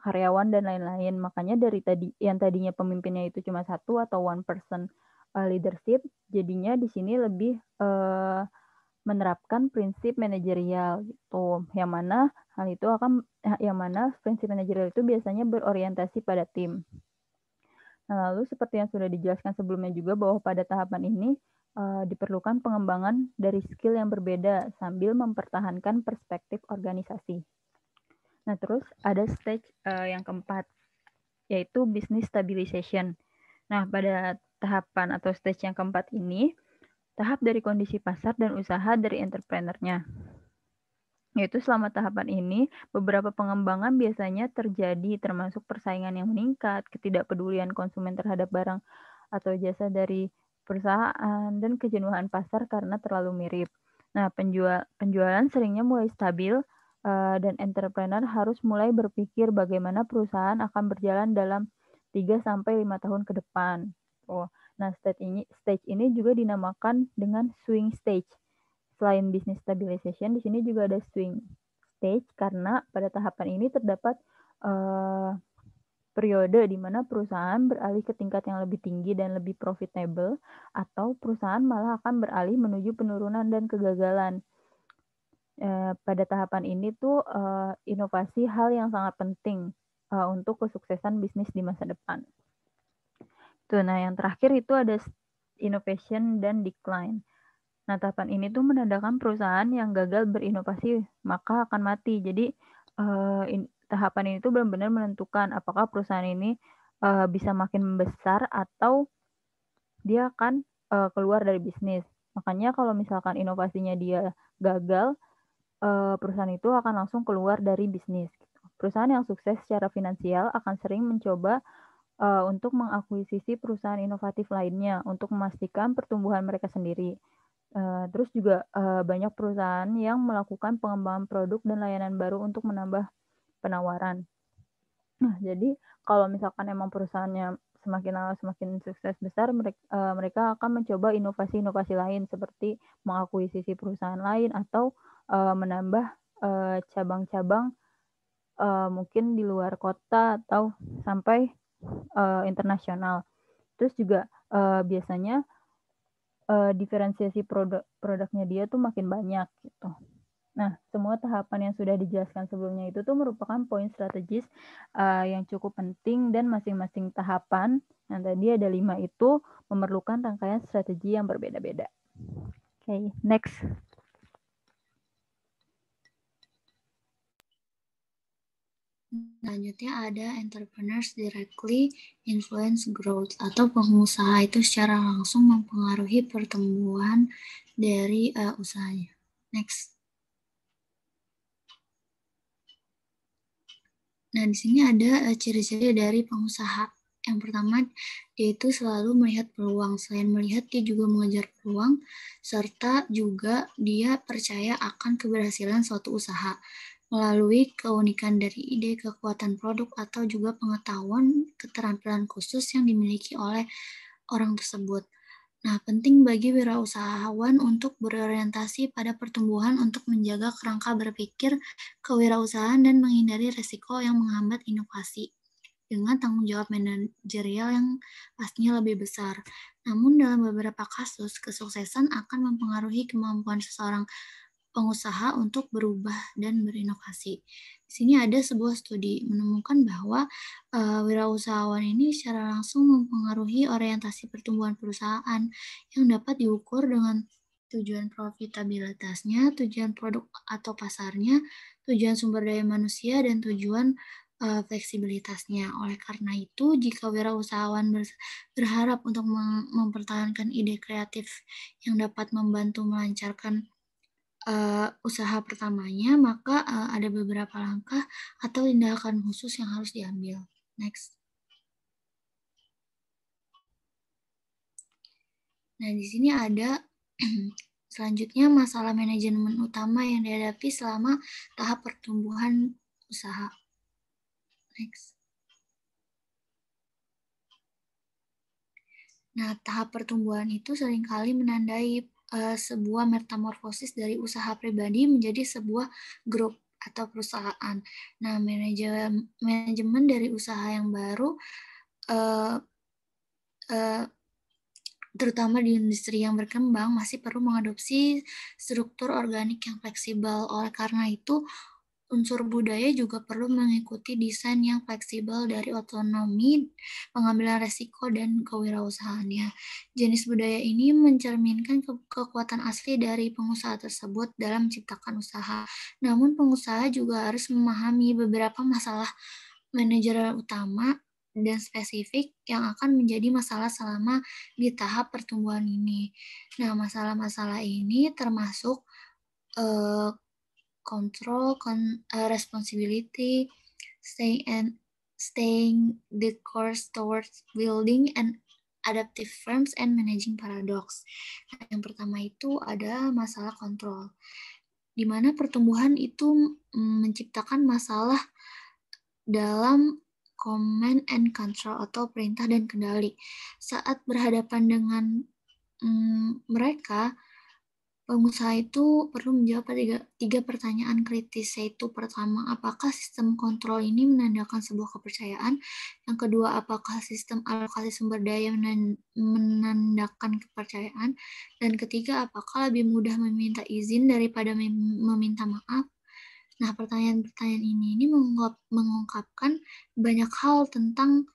karyawan dan lain-lain. Makanya dari yang tadinya pemimpinnya itu cuma satu atau one person leadership, jadinya di sini lebih menerapkan prinsip manajerial gitu. Yang mana prinsip manajerial itu biasanya berorientasi pada tim. Nah, lalu seperti yang sudah dijelaskan sebelumnya juga bahwa pada tahapan ini diperlukan pengembangan dari skill yang berbeda sambil mempertahankan perspektif organisasi. Nah, terus ada stage yang keempat, yaitu business stabilization. Nah, pada tahapan atau stage yang keempat ini, tahap dari kondisi pasar dan usaha dari entrepreneurnya. Yaitu selama tahapan ini, beberapa pengembangan biasanya terjadi termasuk persaingan yang meningkat, ketidakpedulian konsumen terhadap barang atau jasa dari perusahaan, dan kejenuhan pasar karena terlalu mirip. Nah, penjualan seringnya mulai stabil, dan entrepreneur harus mulai berpikir bagaimana perusahaan akan berjalan dalam 3-5 tahun ke depan. Nah, stage ini juga dinamakan dengan swing stage. Selain business stabilization, di sini juga ada swing stage karena pada tahapan ini terdapat periode di mana perusahaan beralih ke tingkat yang lebih tinggi dan lebih profitable, atau perusahaan malah akan beralih menuju penurunan dan kegagalan. Pada tahapan ini tuh inovasi hal yang sangat penting untuk kesuksesan bisnis di masa depan. Nah, yang terakhir itu ada innovation dan decline. Nah, tahapan ini tuh menandakan perusahaan yang gagal berinovasi maka akan mati. Jadi tahapan ini tuh benar-benar menentukan apakah perusahaan ini bisa makin membesar atau dia akan keluar dari bisnis. Makanya kalau misalkan inovasinya dia gagal, perusahaan itu akan langsung keluar dari bisnis. Perusahaan yang sukses secara finansial akan sering mencoba untuk mengakuisisi perusahaan inovatif lainnya untuk memastikan pertumbuhan mereka sendiri. Terus juga banyak perusahaan yang melakukan pengembangan produk dan layanan baru untuk menambah penawaran. Nah, jadi kalau misalkan emang perusahaannya semakin lama semakin sukses besar, mereka akan mencoba inovasi-inovasi lain seperti mengakuisisi perusahaan lain atau menambah cabang-cabang mungkin di luar kota atau sampai internasional. Terus juga biasanya diferensiasi produknya dia tuh makin banyak gitu. Nah, semua tahapan yang sudah dijelaskan sebelumnya itu tuh merupakan poin strategis yang cukup penting, dan masing-masing tahapan yang tadi ada 5 itu memerlukan rangkaian strategi yang berbeda-beda. Oke, next. Selanjutnya ada entrepreneurs directly influence growth, atau pengusaha itu secara langsung mempengaruhi pertumbuhan dari usahanya. Next. Nah, di sini ada ciri-ciri dari pengusaha. Yang pertama, dia itu selalu melihat peluang. Selain melihat, dia juga mengejar peluang, serta juga dia percaya akan keberhasilan suatu usaha melalui keunikan dari ide, kekuatan produk, atau juga pengetahuan keterampilan khusus yang dimiliki oleh orang tersebut. Nah, penting bagi wirausahawan untuk berorientasi pada pertumbuhan untuk menjaga kerangka berpikir kewirausahaan dan menghindari resiko yang menghambat inovasi dengan tanggung jawab manajerial yang pastinya lebih besar. Namun dalam beberapa kasus, kesuksesan akan mempengaruhi kemampuan seseorang pengusaha untuk berubah dan berinovasi. Di sini ada sebuah studi menemukan bahwa wirausahawan ini secara langsung mempengaruhi orientasi pertumbuhan perusahaan yang dapat diukur dengan tujuan profitabilitasnya, tujuan produk atau pasarnya, tujuan sumber daya manusia, dan tujuan fleksibilitasnya. Oleh karena itu, jika wirausahawan berharap untuk mempertahankan ide kreatif yang dapat membantu melancarkan usaha pertamanya, maka ada beberapa langkah atau tindakan khusus yang harus diambil. Next. Nah, di sini ada selanjutnya masalah manajemen utama yang dihadapi selama tahap pertumbuhan usaha. Next. Nah, tahap pertumbuhan itu seringkali menandai sebuah metamorfosis dari usaha pribadi menjadi sebuah grup atau perusahaan. Nah, manajemen dari usaha yang baru, terutama di industri yang berkembang, masih perlu mengadopsi struktur organik yang fleksibel. Oleh karena itu, unsur budaya juga perlu mengikuti desain yang fleksibel dari otonomi, pengambilan resiko, dan kewirausahaannya. Jenis budaya ini mencerminkan kekuatan asli dari pengusaha tersebut dalam menciptakan usaha. Namun pengusaha juga harus memahami beberapa masalah manajerial utama dan spesifik yang akan menjadi masalah selama di tahap pertumbuhan ini. Nah, masalah-masalah ini termasuk control, responsibility, staying the course towards building and adaptive firms, and managing paradox. Nah, yang pertama itu ada masalah kontrol, di mana pertumbuhan itu menciptakan masalah dalam command and control atau perintah dan kendali. Saat berhadapan dengan mereka, Pengusaha itu perlu menjawab tiga pertanyaan kritis, yaitu pertama, apakah sistem kontrol ini menandakan sebuah kepercayaan? Yang kedua, apakah sistem alokasi sumber daya menandakan kepercayaan? Dan ketiga, apakah lebih mudah meminta izin daripada meminta maaf? Nah, pertanyaan-pertanyaan ini mengungkapkan banyak hal tentang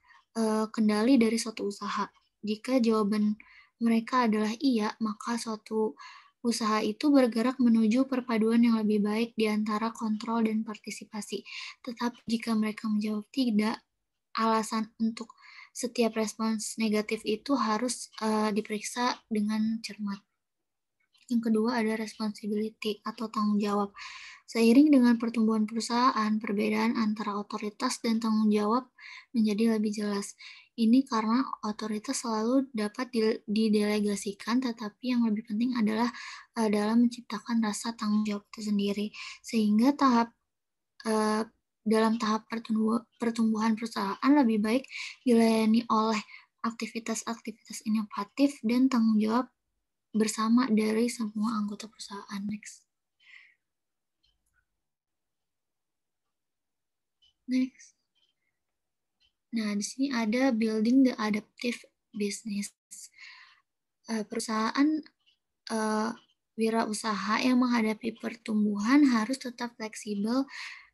kendali dari suatu usaha. Jika jawaban mereka adalah iya, maka suatu usaha itu bergerak menuju perpaduan yang lebih baik di antara kontrol dan partisipasi. Tetapi jika mereka menjawab tidak, alasan untuk setiap respons negatif itu harus diperiksa dengan cermat. Yang kedua ada responsibility atau tanggung jawab. Seiring dengan pertumbuhan perusahaan, perbedaan antara otoritas dan tanggung jawab menjadi lebih jelas. Ini karena otoritas selalu dapat didelegasikan, tetapi yang lebih penting adalah dalam menciptakan rasa tanggung jawab itu sendiri. Sehingga dalam tahap pertumbuhan perusahaan lebih baik dilayani oleh aktivitas-aktivitas inovatif dan tanggung jawab bersama dari semua anggota perusahaan. Next. Nah, di sini ada building the adaptive business. Perusahaan wirausaha yang menghadapi pertumbuhan harus tetap fleksibel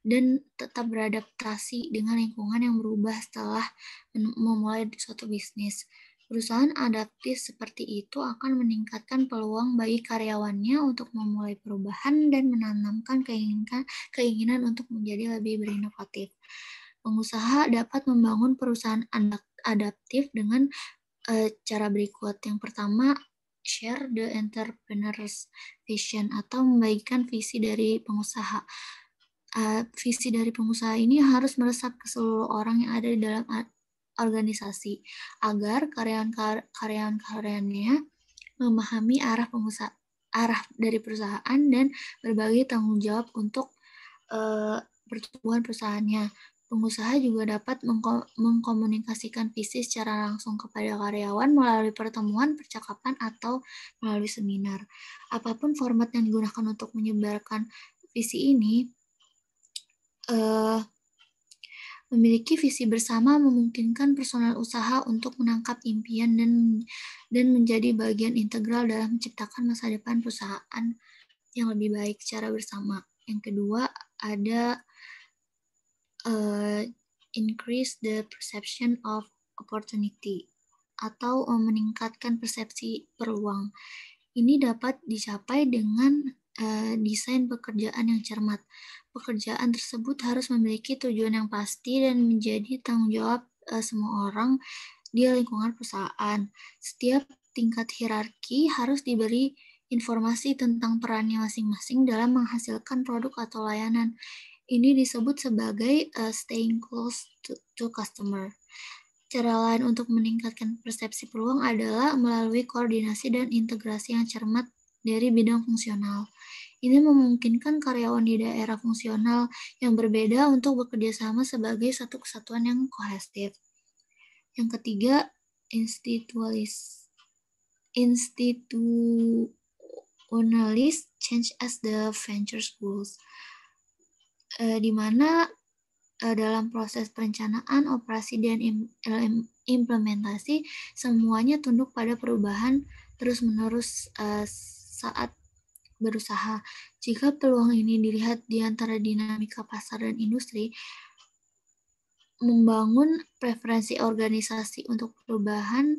dan tetap beradaptasi dengan lingkungan yang berubah setelah memulai suatu bisnis. Perusahaan adaptif seperti itu akan meningkatkan peluang bagi karyawannya untuk memulai perubahan dan menanamkan keinginan untuk menjadi lebih berinovatif. Pengusaha dapat membangun perusahaan adaptif dengan cara berikut. Yang pertama, share the entrepreneur's vision atau membagikan visi dari pengusaha. Visi dari pengusaha ini harus meresap ke seluruh orang yang ada di dalam organisasi agar karyawan-karyawannya memahami arah dari perusahaan dan berbagi tanggung jawab untuk pertumbuhan perusahaannya. Pengusaha juga dapat mengkomunikasikan visi secara langsung kepada karyawan melalui pertemuan, percakapan, atau melalui seminar. Apapun format yang digunakan untuk menyebarkan visi ini, memiliki visi bersama memungkinkan personel usaha untuk menangkap impian dan menjadi bagian integral dalam menciptakan masa depan perusahaan yang lebih baik secara bersama. Yang kedua, ada increase the perception of opportunity atau meningkatkan persepsi peluang. Ini dapat dicapai dengan desain pekerjaan yang cermat. Pekerjaan tersebut harus memiliki tujuan yang pasti dan menjadi tanggung jawab semua orang di lingkungan perusahaan. Setiap tingkat hierarki harus diberi informasi tentang perannya masing-masing dalam menghasilkan produk atau layanan. Ini disebut sebagai staying close to customer. Cara lain untuk meningkatkan persepsi peluang adalah melalui koordinasi dan integrasi yang cermat dari bidang fungsional. Ini memungkinkan karyawan di daerah fungsional yang berbeda untuk bekerja sama sebagai satu kesatuan yang kohesif. Yang ketiga, institutionalist change as the venture goals. Di mana dalam proses perencanaan, operasi, dan implementasi, semuanya tunduk pada perubahan terus-menerus saat berusaha. Jika peluang ini dilihat di antara dinamika pasar dan industri, membangun preferensi organisasi untuk perubahan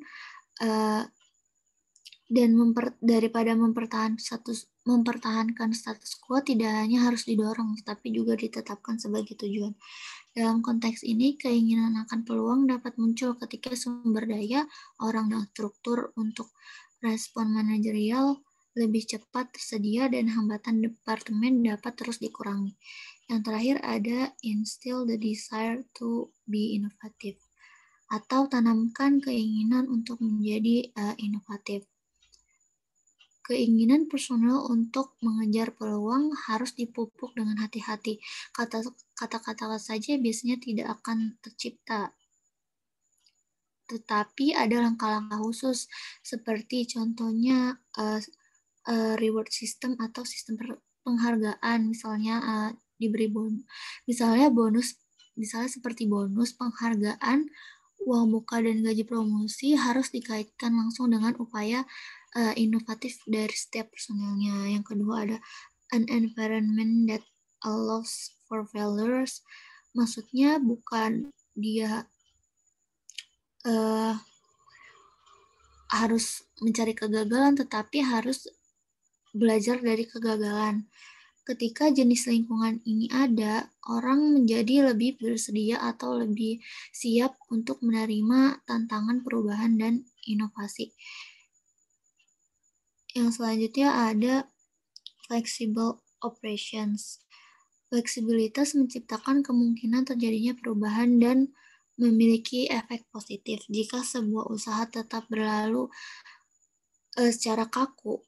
dan daripada mempertahankan status quo tidak hanya harus didorong, tapi juga ditetapkan sebagai tujuan. Dalam konteks ini, keinginan akan peluang dapat muncul ketika sumber daya, orang, dan struktur untuk respon manajerial lebih cepat tersedia dan hambatan departemen dapat terus dikurangi. Yang terakhir ada instill the desire to be innovative atau tanamkan keinginan untuk menjadi inovatif. Keinginan personal untuk mengejar peluang harus dipupuk dengan hati-hati. Kata-kata saja biasanya tidak akan tercipta. Tetapi ada langkah-langkah khusus, seperti contohnya reward system atau sistem penghargaan, misalnya diberi bonus, misalnya seperti bonus, penghargaan, uang muka, dan gaji promosi harus dikaitkan langsung dengan upaya inovatif dari setiap personelnya. Yang kedua ada an environment that allows for failures, maksudnya bukan dia harus mencari kegagalan, tetapi harus belajar dari kegagalan. Ketika jenis lingkungan ini ada, orang menjadi lebih bersedia atau lebih siap untuk menerima tantangan perubahan dan inovasi. Yang selanjutnya ada flexible operations. Fleksibilitas menciptakan kemungkinan terjadinya perubahan dan memiliki efek positif. Jika sebuah usaha tetap berlalu secara kaku,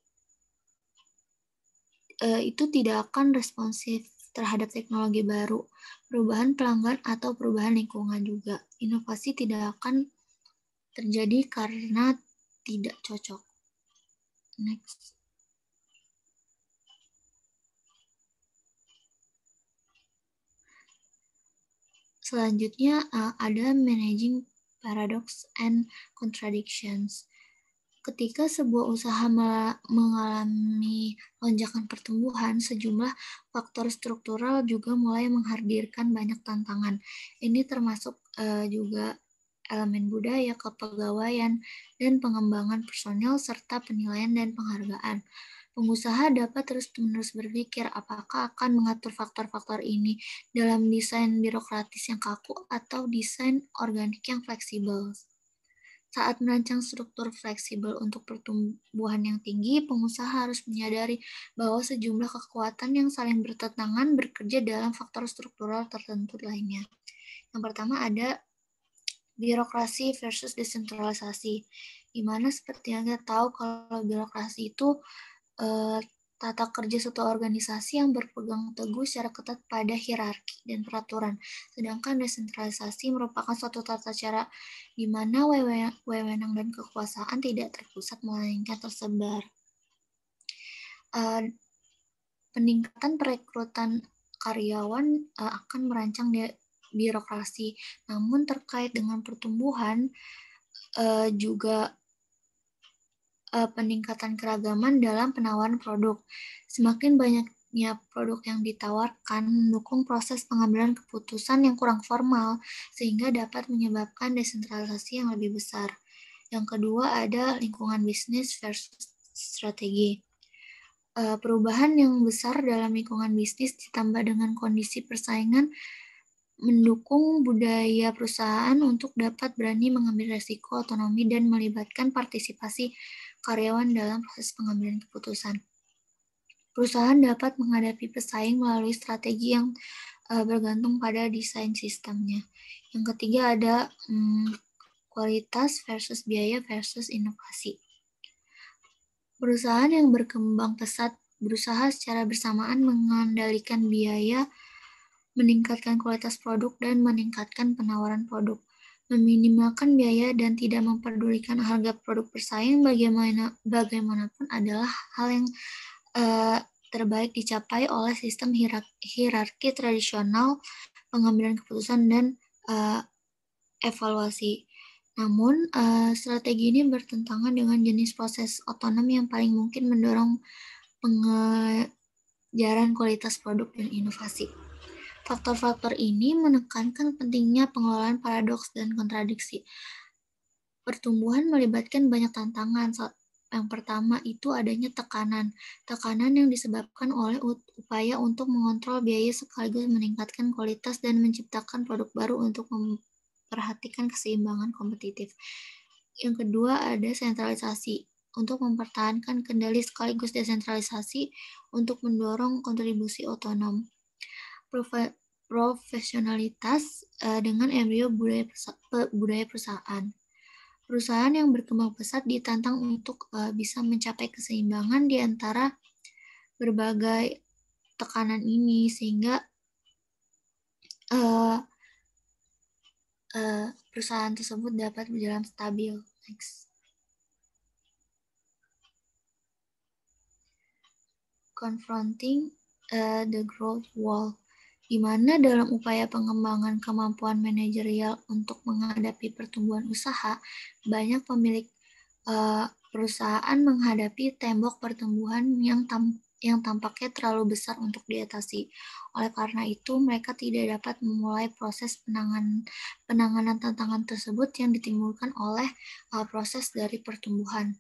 itu tidak akan responsif terhadap teknologi baru, perubahan pelanggan, atau perubahan lingkungan juga. Inovasi tidak akan terjadi karena tidak cocok. Next. Selanjutnya ada managing paradox and contradictions. Ketika sebuah usaha mengalami lonjakan pertumbuhan, sejumlah faktor struktural juga mulai menghadirkan banyak tantangan. Ini termasuk juga elemen budaya, kepegawaian, dan pengembangan personel, serta penilaian dan penghargaan. Pengusaha dapat terus-menerus berpikir apakah akan mengatur faktor-faktor ini dalam desain birokratis yang kaku atau desain organik yang fleksibel. Saat merancang struktur fleksibel untuk pertumbuhan yang tinggi, pengusaha harus menyadari bahwa sejumlah kekuatan yang saling bertentangan bekerja dalam faktor struktural tertentu lainnya. Yang pertama ada birokrasi versus desentralisasi, di mana seperti yang kita tahu kalau birokrasi itu tata kerja suatu organisasi yang berpegang teguh secara ketat pada hierarki dan peraturan. Sedangkan desentralisasi merupakan suatu tata cara di mana wewenang dan kekuasaan tidak terpusat melainkan tersebar. Peningkatan perekrutan karyawan akan merancang birokrasi. Namun terkait dengan pertumbuhan juga peningkatan keragaman dalam penawaran produk. Semakin banyaknya produk yang ditawarkan mendukung proses pengambilan keputusan yang kurang formal, sehingga dapat menyebabkan desentralisasi yang lebih besar. Yang kedua ada lingkungan bisnis versus strategi. Perubahan yang besar dalam lingkungan bisnis ditambah dengan kondisi persaingan mendukung budaya perusahaan untuk dapat berani mengambil resiko, otonomi, dan melibatkan partisipasi karyawan dalam proses pengambilan keputusan. Perusahaan dapat menghadapi pesaing melalui strategi yang bergantung pada desain sistemnya. Yang ketiga ada kualitas versus biaya versus inovasi. Perusahaan yang berkembang pesat berusaha secara bersamaan mengendalikan biaya, meningkatkan kualitas produk, dan meningkatkan penawaran produk. Meminimalkan biaya dan tidak memperdulikan harga produk bersaing bagaimanapun adalah hal yang terbaik dicapai oleh sistem hierarki tradisional pengambilan keputusan dan evaluasi. Namun, strategi ini bertentangan dengan jenis proses otonom yang paling mungkin mendorong pengejaran kualitas produk dan inovasi. Faktor-faktor ini menekankan pentingnya pengelolaan paradoks dan kontradiksi. Pertumbuhan melibatkan banyak tantangan. Yang pertama itu adanya tekanan. Tekanan yang disebabkan oleh upaya untuk mengontrol biaya sekaligus meningkatkan kualitas dan menciptakan produk baru untuk memperhatikan keseimbangan kompetitif. Yang kedua ada sentralisasi. Untuk mempertahankan kendali sekaligus desentralisasi untuk mendorong kontribusi otonom. Profesionalitas dengan embrio budaya perusahaan. Perusahaan yang berkembang pesat ditantang untuk bisa mencapai keseimbangan di antara berbagai tekanan ini sehingga perusahaan tersebut dapat berjalan stabil. Next. confronting the growth wall, di mana dalam upaya pengembangan kemampuan manajerial untuk menghadapi pertumbuhan usaha, banyak pemilik perusahaan menghadapi tembok pertumbuhan yang tampaknya terlalu besar untuk diatasi. Oleh karena itu, mereka tidak dapat memulai proses penanganan tantangan tersebut yang ditimbulkan oleh proses dari pertumbuhan.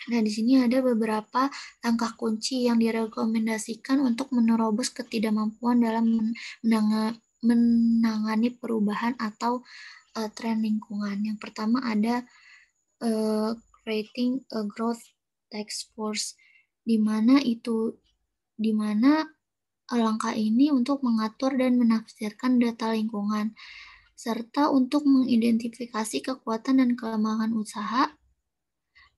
Nah, di sini ada beberapa langkah kunci yang direkomendasikan untuk menerobos ketidakmampuan dalam menangani perubahan atau tren lingkungan. Yang pertama ada creating a growth task force, di mana langkah ini untuk mengatur dan menafsirkan data lingkungan, serta untuk mengidentifikasi kekuatan dan kelemahan usaha,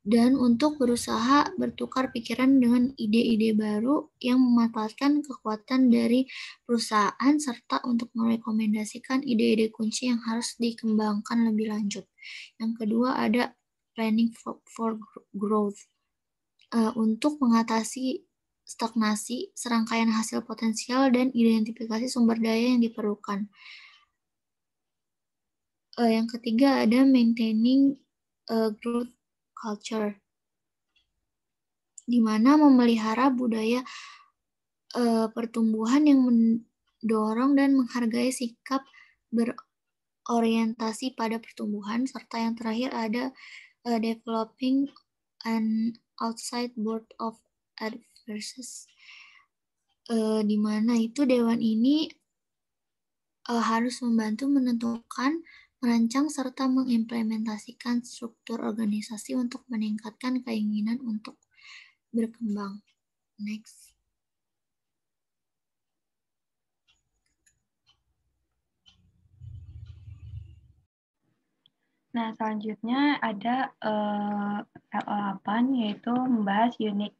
dan untuk berusaha bertukar pikiran dengan ide-ide baru yang memanfaatkan kekuatan dari perusahaan, serta untuk merekomendasikan ide-ide kunci yang harus dikembangkan lebih lanjut. Yang kedua ada planning for growth. Untuk mengatasi stagnasi, serangkaian hasil potensial, dan identifikasi sumber daya yang diperlukan. Yang ketiga ada maintaining growth culture, di mana memelihara budaya pertumbuhan yang mendorong dan menghargai sikap berorientasi pada pertumbuhan, serta yang terakhir ada developing an outside board of advisors, di mana itu dewan ini harus membantu menentukan, merancang, serta mengimplementasikan struktur organisasi untuk meningkatkan keinginan untuk berkembang. Next. Nah, selanjutnya ada L8, yaitu membahas unique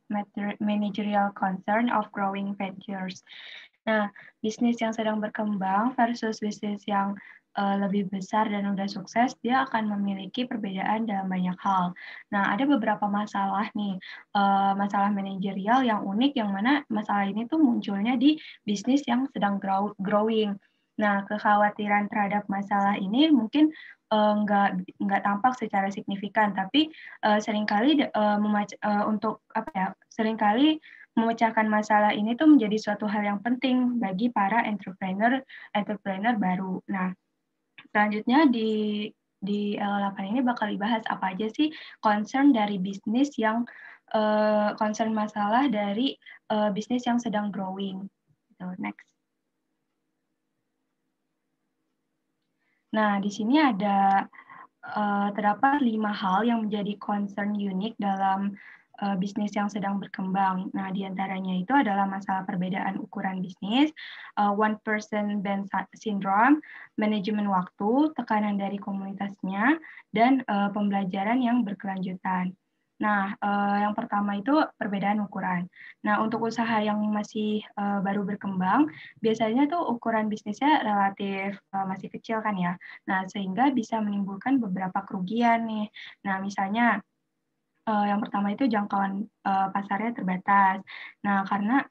managerial concern of growing ventures. Nah, bisnis yang sedang berkembang versus bisnis yang lebih besar dan udah sukses, dia akan memiliki perbedaan dalam banyak hal. Nah, ada beberapa masalah nih, masalah manajerial yang unik, yang mana masalah ini tuh munculnya di bisnis yang sedang growing. Nah, kekhawatiran terhadap masalah ini mungkin nggak tampak secara signifikan, tapi seringkali seringkali memecahkan masalah ini tuh menjadi suatu hal yang penting bagi para entrepreneur baru. Nah, selanjutnya di L8 ini bakal dibahas apa aja sih concern dari bisnis yang concern masalah dari bisnis yang sedang growing. So, next. Nah, di sini ada terdapat 5 hal yang menjadi concern unik dalam bisnis yang sedang berkembang. Nah, diantaranya itu adalah masalah perbedaan ukuran bisnis, one person band syndrome, manajemen waktu, tekanan dari komunitasnya, dan pembelajaran yang berkelanjutan. Nah, yang pertama itu perbedaan ukuran. Nah, untuk usaha yang masih baru berkembang, biasanya tuh ukuran bisnisnya relatif masih kecil kan ya. Nah, sehingga bisa menimbulkan beberapa kerugian nih. Nah, misalnya yang pertama itu jangkauan pasarnya terbatas. Nah, karena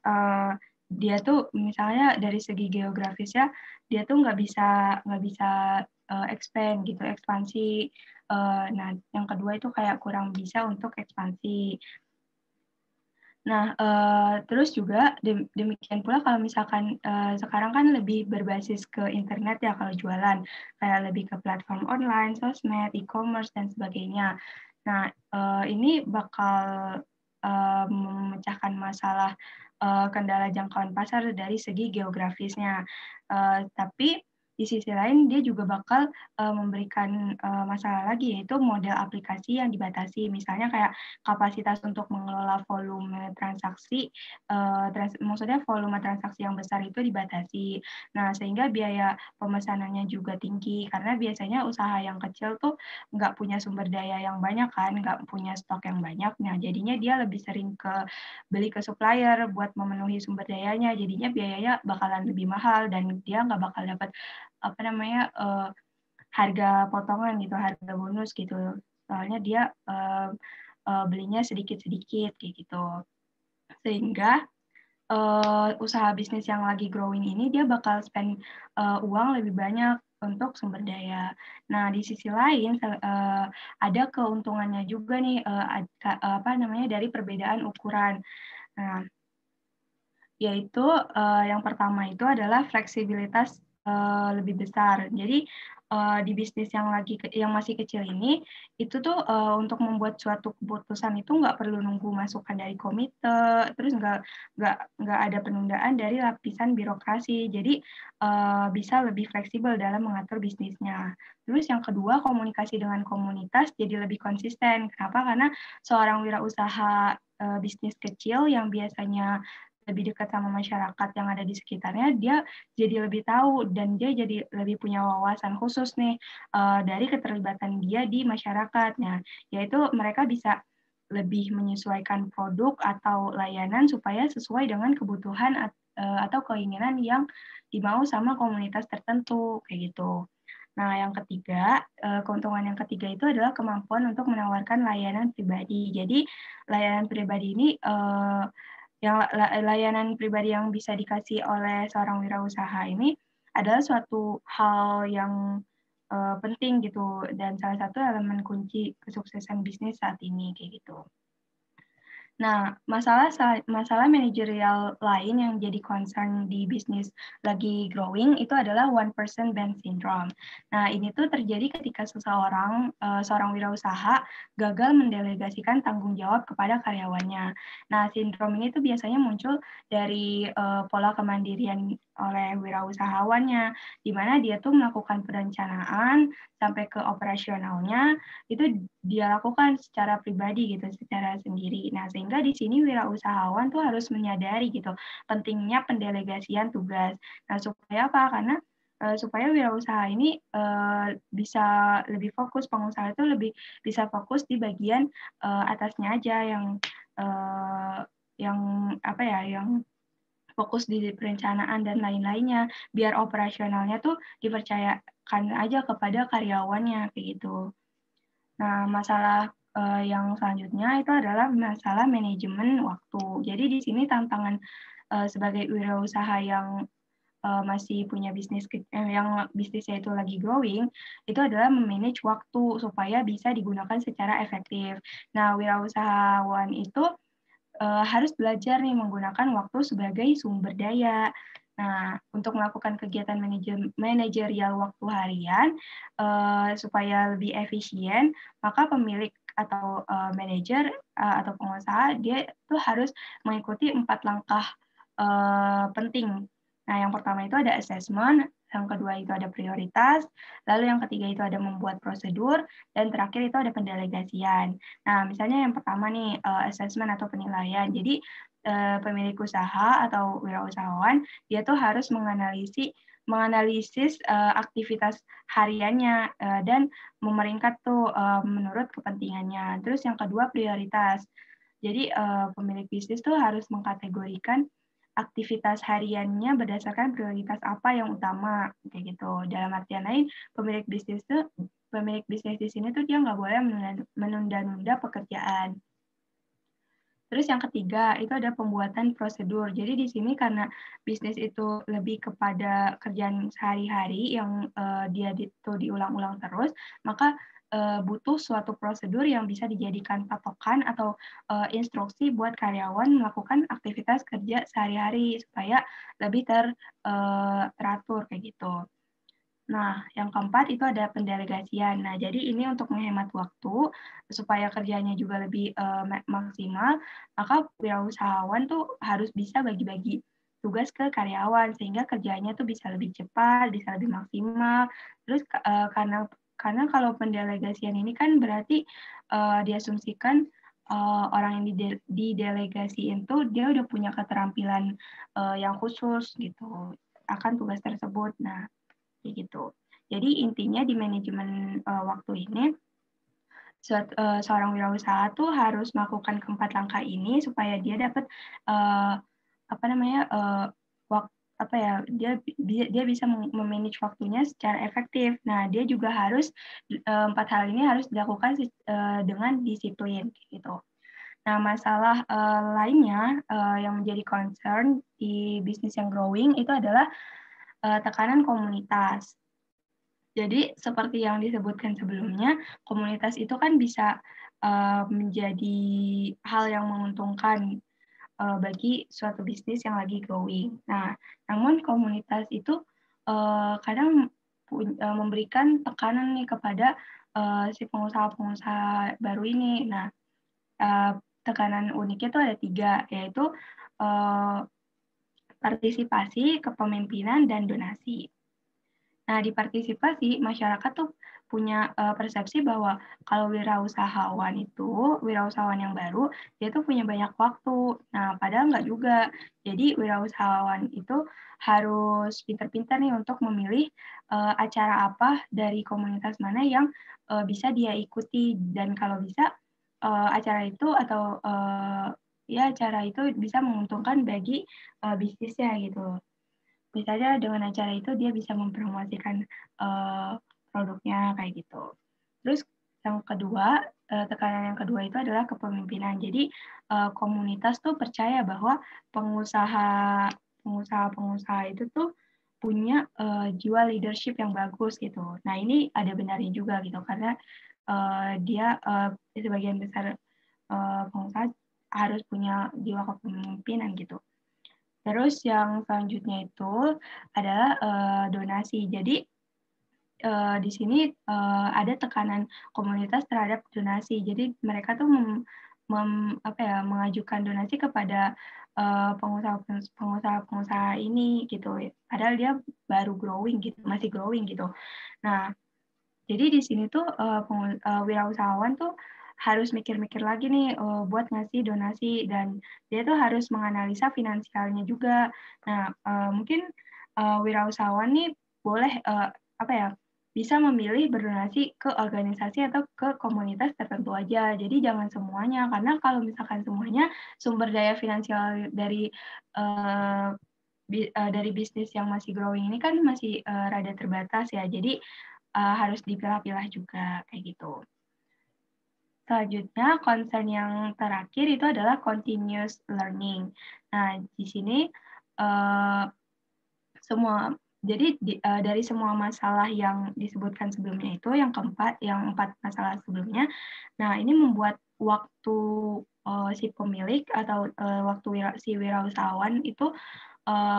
dia tuh misalnya dari segi geografisnya dia tuh nggak bisa expand gitu, ekspansi. Nah, yang kedua itu kayak kurang bisa untuk ekspansi. Nah, terus juga demikian pula kalau misalkan sekarang kan lebih berbasis ke internet ya kalau jualan, kayak lebih ke platform online, sosmed, e-commerce, dan sebagainya. Nah, ini bakal memecahkan masalah kendala jangkauan pasar dari segi geografisnya. Tapi di sisi lain dia juga bakal memberikan masalah lagi, yaitu model aplikasi yang dibatasi. Misalnya kayak kapasitas untuk mengelola volume transaksi, maksudnya volume transaksi yang besar itu dibatasi. Nah, sehingga biaya pemesanannya juga tinggi, karena biasanya usaha yang kecil tuh nggak punya sumber daya yang banyak kan, nggak punya stok yang banyak. Nah, jadinya dia lebih sering beli ke supplier buat memenuhi sumber dayanya, jadinya biayanya bakalan lebih mahal dan dia nggak bakal dapat harga potongan gitu, harga bonus gitu. Soalnya dia belinya sedikit-sedikit kayak gitu. sehingga usaha bisnis yang lagi growing ini dia bakal spend uang lebih banyak untuk sumber daya. Nah, di sisi lain ada keuntungannya juga nih dari perbedaan ukuran. Nah, yaitu yang pertama itu adalah fleksibilitas lebih besar. Jadi di bisnis yang masih kecil ini itu tuh untuk membuat suatu keputusan itu nggak perlu nunggu masukan dari komite, terus nggak ada penundaan dari lapisan birokrasi. Jadi bisa lebih fleksibel dalam mengatur bisnisnya. Terus yang kedua, komunikasi dengan komunitas jadi lebih konsisten. Kenapa? Karena seorang wirausaha bisnis kecil yang biasanya lebih dekat sama masyarakat yang ada di sekitarnya, dia jadi lebih tahu dan dia jadi lebih punya wawasan khusus nih dari keterlibatan dia di masyarakatnya, yaitu mereka bisa lebih menyesuaikan produk atau layanan supaya sesuai dengan kebutuhan atau keinginan yang dimau sama komunitas tertentu, kayak gitu. Nah, yang ketiga, keuntungan yang ketiga itu adalah kemampuan untuk menawarkan layanan pribadi. Jadi, layanan pribadi ini layanan pribadi yang bisa dikasih oleh seorang wirausaha ini adalah suatu hal yang penting gitu, dan salah satu elemen kunci kesuksesan bisnis saat ini kayak gitu. Nah, masalah manajerial lain yang jadi concern di bisnis lagi growing itu adalah one person band syndrome. Nah, ini tuh terjadi ketika seorang wirausaha gagal mendelegasikan tanggung jawab kepada karyawannya. Nah, sindrom ini tuh biasanya muncul dari pola kemandirian oleh wirausahawannya, di mana dia tuh melakukan perencanaan sampai ke operasionalnya itu dia lakukan secara pribadi gitu, secara sendiri. Nah, sehingga di sini wirausahawan tuh harus menyadari gitu pentingnya pendelegasian tugas. Nah, supaya apa? Karena supaya wirausaha ini bisa lebih fokus, pengusaha itu lebih bisa fokus di bagian atasnya aja yang fokus di perencanaan dan lain-lainnya, biar operasionalnya tuh dipercayakan aja kepada karyawannya kayak gitu. Nah, masalah yang selanjutnya itu adalah masalah manajemen waktu. Jadi di sini tantangan sebagai wirausaha yang masih punya bisnis yang bisnisnya itu lagi growing, itu adalah memanage waktu supaya bisa digunakan secara efektif. Nah, wirausahawan itu harus belajar nih menggunakan waktu sebagai sumber daya. Nah, untuk melakukan kegiatan manajerial waktu harian supaya lebih efisien, maka pemilik atau manajer atau pengusaha dia tuh harus mengikuti 4 langkah penting. Nah, yang pertama itu ada assessment, yang kedua itu ada prioritas, lalu yang ketiga itu ada membuat prosedur, dan terakhir itu ada pendelegasian. Nah, misalnya yang pertama nih, assessment atau penilaian. Jadi, pemilik usaha atau wirausahawan, dia tuh harus menganalisis aktivitas hariannya dan memeringkat tuh menurut kepentingannya. Terus yang kedua, prioritas. Jadi, pemilik bisnis tuh harus mengkategorikan aktivitas hariannya berdasarkan prioritas apa yang utama kayak gitu. Dalam artian lain, pemilik bisnis di sini tuh dia nggak boleh menunda-nunda pekerjaan. Terus yang ketiga itu ada pembuatan prosedur. Jadi di sini karena bisnis itu lebih kepada kerjaan sehari-hari yang dia itu diulang-ulang terus, maka butuh suatu prosedur yang bisa dijadikan patokan atau instruksi buat karyawan melakukan aktivitas kerja sehari-hari supaya lebih teratur kayak gitu. Nah, yang keempat itu ada pendelegasian. Nah, jadi ini untuk menghemat waktu supaya kerjanya juga lebih maksimal, maka wirausahawan tuh harus bisa bagi-bagi tugas ke karyawan sehingga kerjanya tuh bisa lebih cepat, bisa lebih maksimal. Terus karena kalau pendelegasian ini kan berarti diasumsikan orang yang didelegasiin tuh dia udah punya keterampilan yang khusus gitu akan tugas tersebut. Nah, gitu. Jadi intinya di manajemen waktu ini seorang wirausaha tuh harus melakukan keempat langkah ini supaya dia dapat dia bisa memanage waktunya secara efektif. Nah, dia juga harus 4 hal ini harus dilakukan dengan disiplin gitu. Nah, masalah lainnya yang menjadi concern di bisnis yang growing itu adalah tekanan komunitas. Jadi seperti yang disebutkan sebelumnya, komunitas itu kan bisa menjadi hal yang menguntungkan bagi suatu bisnis yang lagi growing. Nah, namun komunitas itu kadang memberikan tekanan nih kepada si pengusaha-pengusaha baru ini. Nah, tekanan uniknya itu ada 3, yaitu partisipasi, kepemimpinan, dan donasi. Nah, di partisipasi, masyarakat tuh punya persepsi bahwa kalau wirausahawan yang baru, dia tuh punya banyak waktu. Nah, padahal nggak juga. Jadi, wirausahawan itu harus pintar-pintar nih untuk memilih acara apa dari komunitas mana yang bisa dia ikuti. Dan kalau bisa, acara itu atau acara itu bisa menguntungkan bagi bisnisnya gitu. Misalnya dengan acara itu dia bisa mempromosikan produknya kayak gitu. Terus yang kedua, tekanan yang kedua itu adalah kepemimpinan. Jadi komunitas tuh percaya bahwa pengusaha itu tuh punya jiwa leadership yang bagus gitu. Nah ini ada benarnya juga gitu karena dia sebagian besar pengusaha harus punya jiwa kepemimpinan gitu. Terus yang selanjutnya itu adalah donasi. Jadi di sini ada tekanan komunitas terhadap donasi. Jadi mereka tuh mengajukan donasi kepada pengusaha-pengusaha ini gitu. Padahal dia baru growing gitu, masih growing gitu. Nah, jadi di sini tuh wirausahawan tuh harus mikir-mikir lagi nih buat ngasih donasi dan dia tuh harus menganalisa finansialnya juga. Nah, mungkin wirausahawan nih boleh bisa memilih berdonasi ke organisasi atau ke komunitas tertentu aja. Jadi jangan semuanya karena kalau misalkan semuanya sumber daya finansial dari bisnis yang masih growing ini kan masih rada terbatas ya. Jadi harus dipilah-pilah juga kayak gitu. Selanjutnya, concern yang terakhir itu adalah continuous learning. Nah, di sini dari semua masalah yang disebutkan sebelumnya itu, yang 4 masalah sebelumnya, nah ini membuat waktu si pemilik atau waktu si wirausahawan itu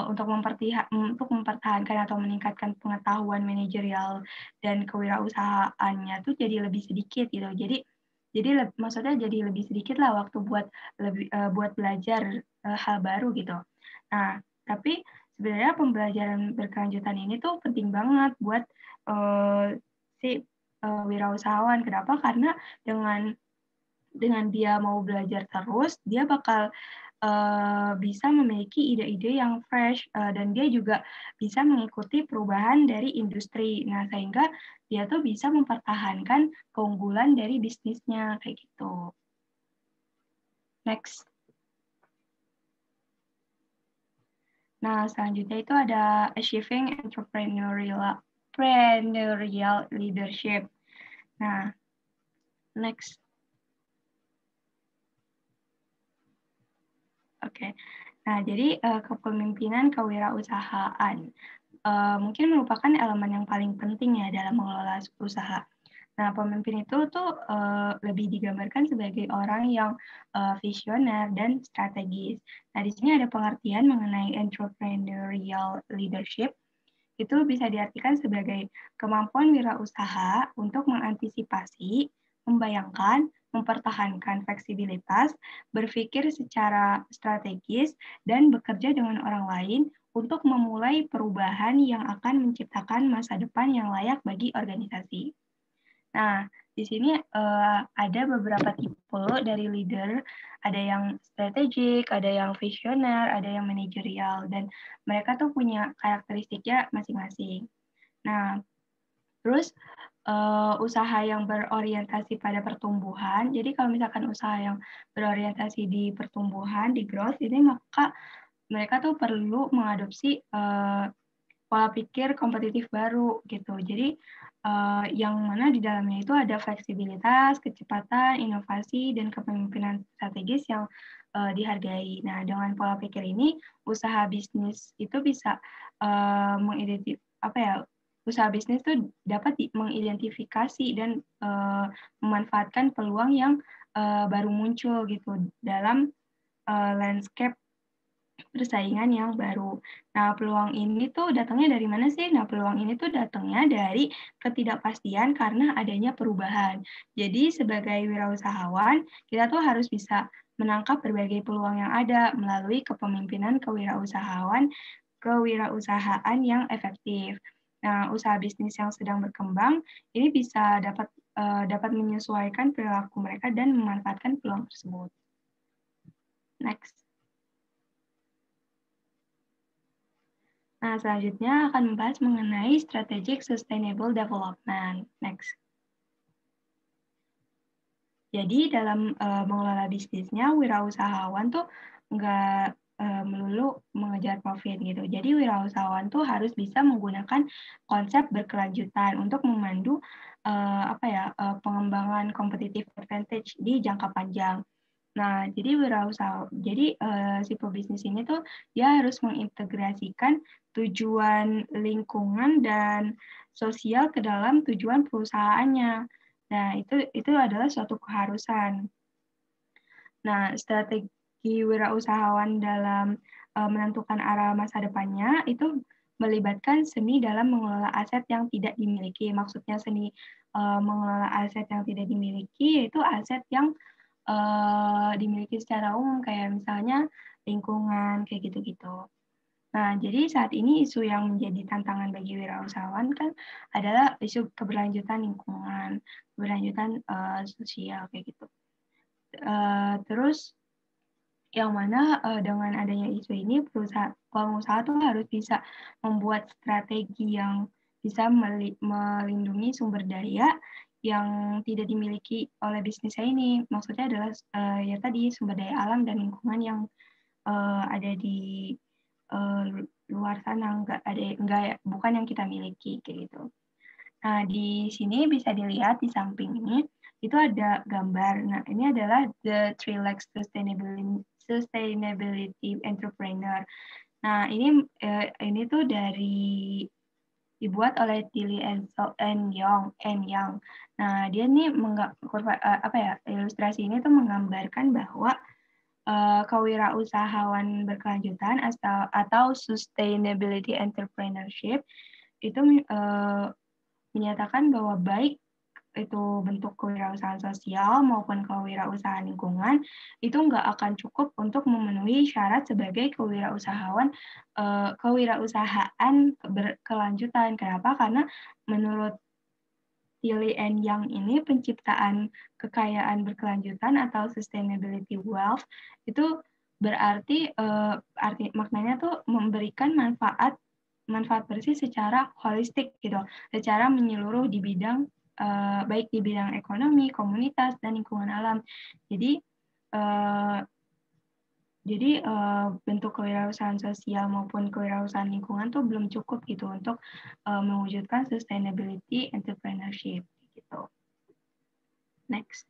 untuk mempertahankan atau meningkatkan pengetahuan manajerial dan kewirausahaannya tuh jadi lebih sedikit gitu. Jadi maksudnya jadi lebih sedikit lah waktu buat belajar hal baru gitu. Nah, tapi sebenarnya pembelajaran berkelanjutan ini tuh penting banget buat si wirausahawan. Kenapa? Karena dengan dia mau belajar terus, dia bakal bisa memiliki ide-ide yang fresh dan dia juga bisa mengikuti perubahan dari industri. Nah, sehingga dia tuh bisa mempertahankan keunggulan dari bisnisnya kayak gitu. Next. Nah, selanjutnya itu ada achieving entrepreneurial leadership. Nah, next. Oke. Nah, jadi kepemimpinan kewirausahaan mungkin merupakan elemen yang paling penting ya dalam mengelola usaha. Nah, pemimpin itu tuh lebih digambarkan sebagai orang yang visioner dan strategis. Nah, di sini ada pengertian mengenai entrepreneurial leadership. Itu bisa diartikan sebagai kemampuan wirausaha untuk mengantisipasi, membayangkan, mempertahankan fleksibilitas, berpikir secara strategis, dan bekerja dengan orang lain untuk memulai perubahan yang akan menciptakan masa depan yang layak bagi organisasi. Nah, di sini ada beberapa tipe dari leader, ada yang strategik, ada yang visioner, ada yang manajerial, dan mereka tuh punya karakteristiknya masing-masing. Nah, terus usaha yang berorientasi pada pertumbuhan, jadi kalau misalkan usaha yang berorientasi di pertumbuhan, di growth, ini maka mereka tuh perlu mengadopsi pola pikir kompetitif baru gitu. Jadi yang mana di dalamnya itu ada fleksibilitas, kecepatan, inovasi, dan kepemimpinan strategis yang dihargai. Nah, dengan pola pikir ini, usaha bisnis itu bisa usaha bisnis itu dapat mengidentifikasi dan memanfaatkan peluang yang baru muncul gitu dalam landscape persaingan yang baru. Nah, peluang ini tuh datangnya dari mana sih? Nah, peluang ini tuh datangnya dari ketidakpastian karena adanya perubahan. Jadi, sebagai wirausahawan, kita tuh harus bisa menangkap berbagai peluang yang ada melalui kepemimpinan kewirausahaan yang efektif. Nah, usaha bisnis yang sedang berkembang ini bisa dapat menyesuaikan perilaku mereka dan memanfaatkan peluang tersebut. Next. Nah, selanjutnya akan membahas mengenai Strategic Sustainable Development. Next. Jadi dalam mengelola bisnisnya, wirausahawan tuh nggak melulu mengejar profit gitu. Jadi wirausahawan tuh harus bisa menggunakan konsep berkelanjutan untuk memandu pengembangan competitive advantage di jangka panjang. Nah, jadi si pebisnis ini tuh dia harus mengintegrasikan tujuan lingkungan dan sosial ke dalam tujuan perusahaannya. Nah, itu adalah suatu keharusan. Nah, strategi wirausahawan dalam menentukan arah masa depannya itu melibatkan seni dalam mengelola aset yang tidak dimiliki. Maksudnya seni mengelola aset yang tidak dimiliki yaitu aset yang dimiliki secara umum kayak misalnya lingkungan kayak gitu-gitu. Nah, jadi saat ini isu yang menjadi tantangan bagi wirausahawan kan adalah isu keberlanjutan lingkungan, keberlanjutan sosial kayak gitu. Terus yang mana dengan adanya isu ini pengusaha tuh harus bisa membuat strategi yang bisa melindungi sumber daya yang tidak dimiliki oleh bisnisnya ini. Maksudnya adalah ya tadi sumber daya alam dan lingkungan yang ada di luar sana, bukan yang kita miliki kayak gitu. Nah, di sini bisa dilihat di samping ini itu ada gambar. Nah, ini adalah the three legs sustainability entrepreneur. Nah, ini tuh dibuat oleh Tilly and Young. Nah, dia nih ilustrasi ini tuh menggambarkan bahwa kewirausahaan berkelanjutan atau sustainability entrepreneurship itu menyatakan bahwa baik itu bentuk kewirausahaan sosial maupun kewirausahaan lingkungan itu nggak akan cukup untuk memenuhi syarat sebagai kewirausahaan berkelanjutan. Kenapa? Karena menurut Tilly and Young ini penciptaan kekayaan berkelanjutan atau sustainability wealth itu berarti maknanya tuh memberikan manfaat bersih secara holistik gitu, secara menyeluruh di bidang baik di bidang ekonomi, komunitas, dan lingkungan alam. Jadi bentuk kewirausahaan sosial maupun kewirausahaan lingkungan tuh belum cukup gitu untuk mewujudkan sustainability entrepreneurship gitu. Next.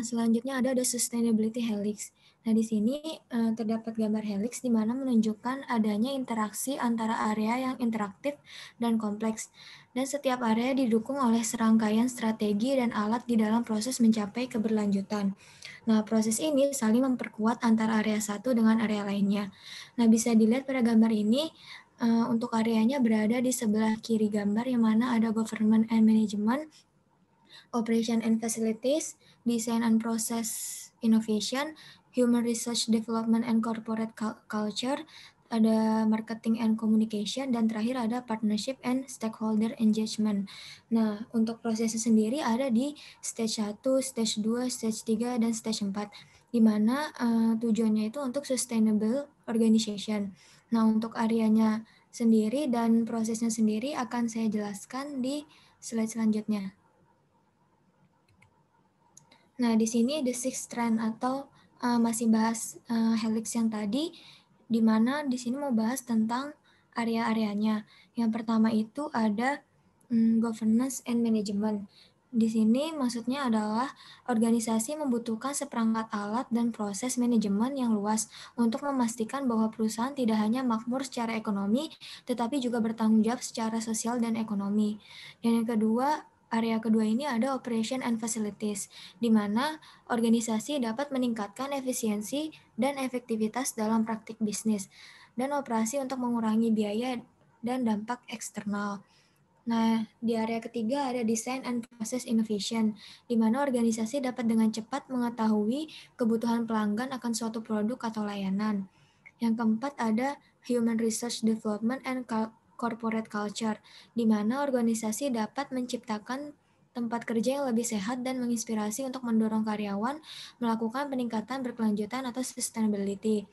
Selanjutnya ada sustainability helix. Nah, di sini terdapat gambar helix di mana menunjukkan adanya interaksi antara area yang interaktif dan kompleks. Dan setiap area didukung oleh serangkaian strategi dan alat di dalam proses mencapai keberlanjutan. Nah, proses ini saling memperkuat antara area satu dengan area lainnya. Nah, bisa dilihat pada gambar ini, untuk areanya berada di sebelah kiri gambar yang mana ada government and management, operation and facilities, design and process innovation, human research development and corporate culture, ada marketing and communication, dan terakhir ada partnership and stakeholder engagement. Nah, untuk prosesnya sendiri ada di stage 1, stage 2, stage 3, dan stage 4, di mana tujuannya itu untuk sustainable organization. Nah, untuk areanya sendiri dan prosesnya sendiri akan saya jelaskan di slide selanjutnya. Nah, di sini the sixth trend atau masih bahas helix yang tadi, di mana di sini mau bahas tentang area-areanya. Yang pertama itu ada governance and management. Di sini maksudnya adalah organisasi membutuhkan seperangkat alat dan proses manajemen yang luas untuk memastikan bahwa perusahaan tidak hanya makmur secara ekonomi, tetapi juga bertanggung jawab secara sosial dan ekonomi. Dan yang kedua, area kedua ini ada operation and facilities, di mana organisasi dapat meningkatkan efisiensi dan efektivitas dalam praktik bisnis, dan operasi untuk mengurangi biaya dan dampak eksternal. Nah, di area ketiga ada design and process innovation, di mana organisasi dapat dengan cepat mengetahui kebutuhan pelanggan akan suatu produk atau layanan. Yang keempat ada human research development and corporate culture, di mana organisasi dapat menciptakan tempat kerja yang lebih sehat dan menginspirasi untuk mendorong karyawan melakukan peningkatan berkelanjutan atau sustainability.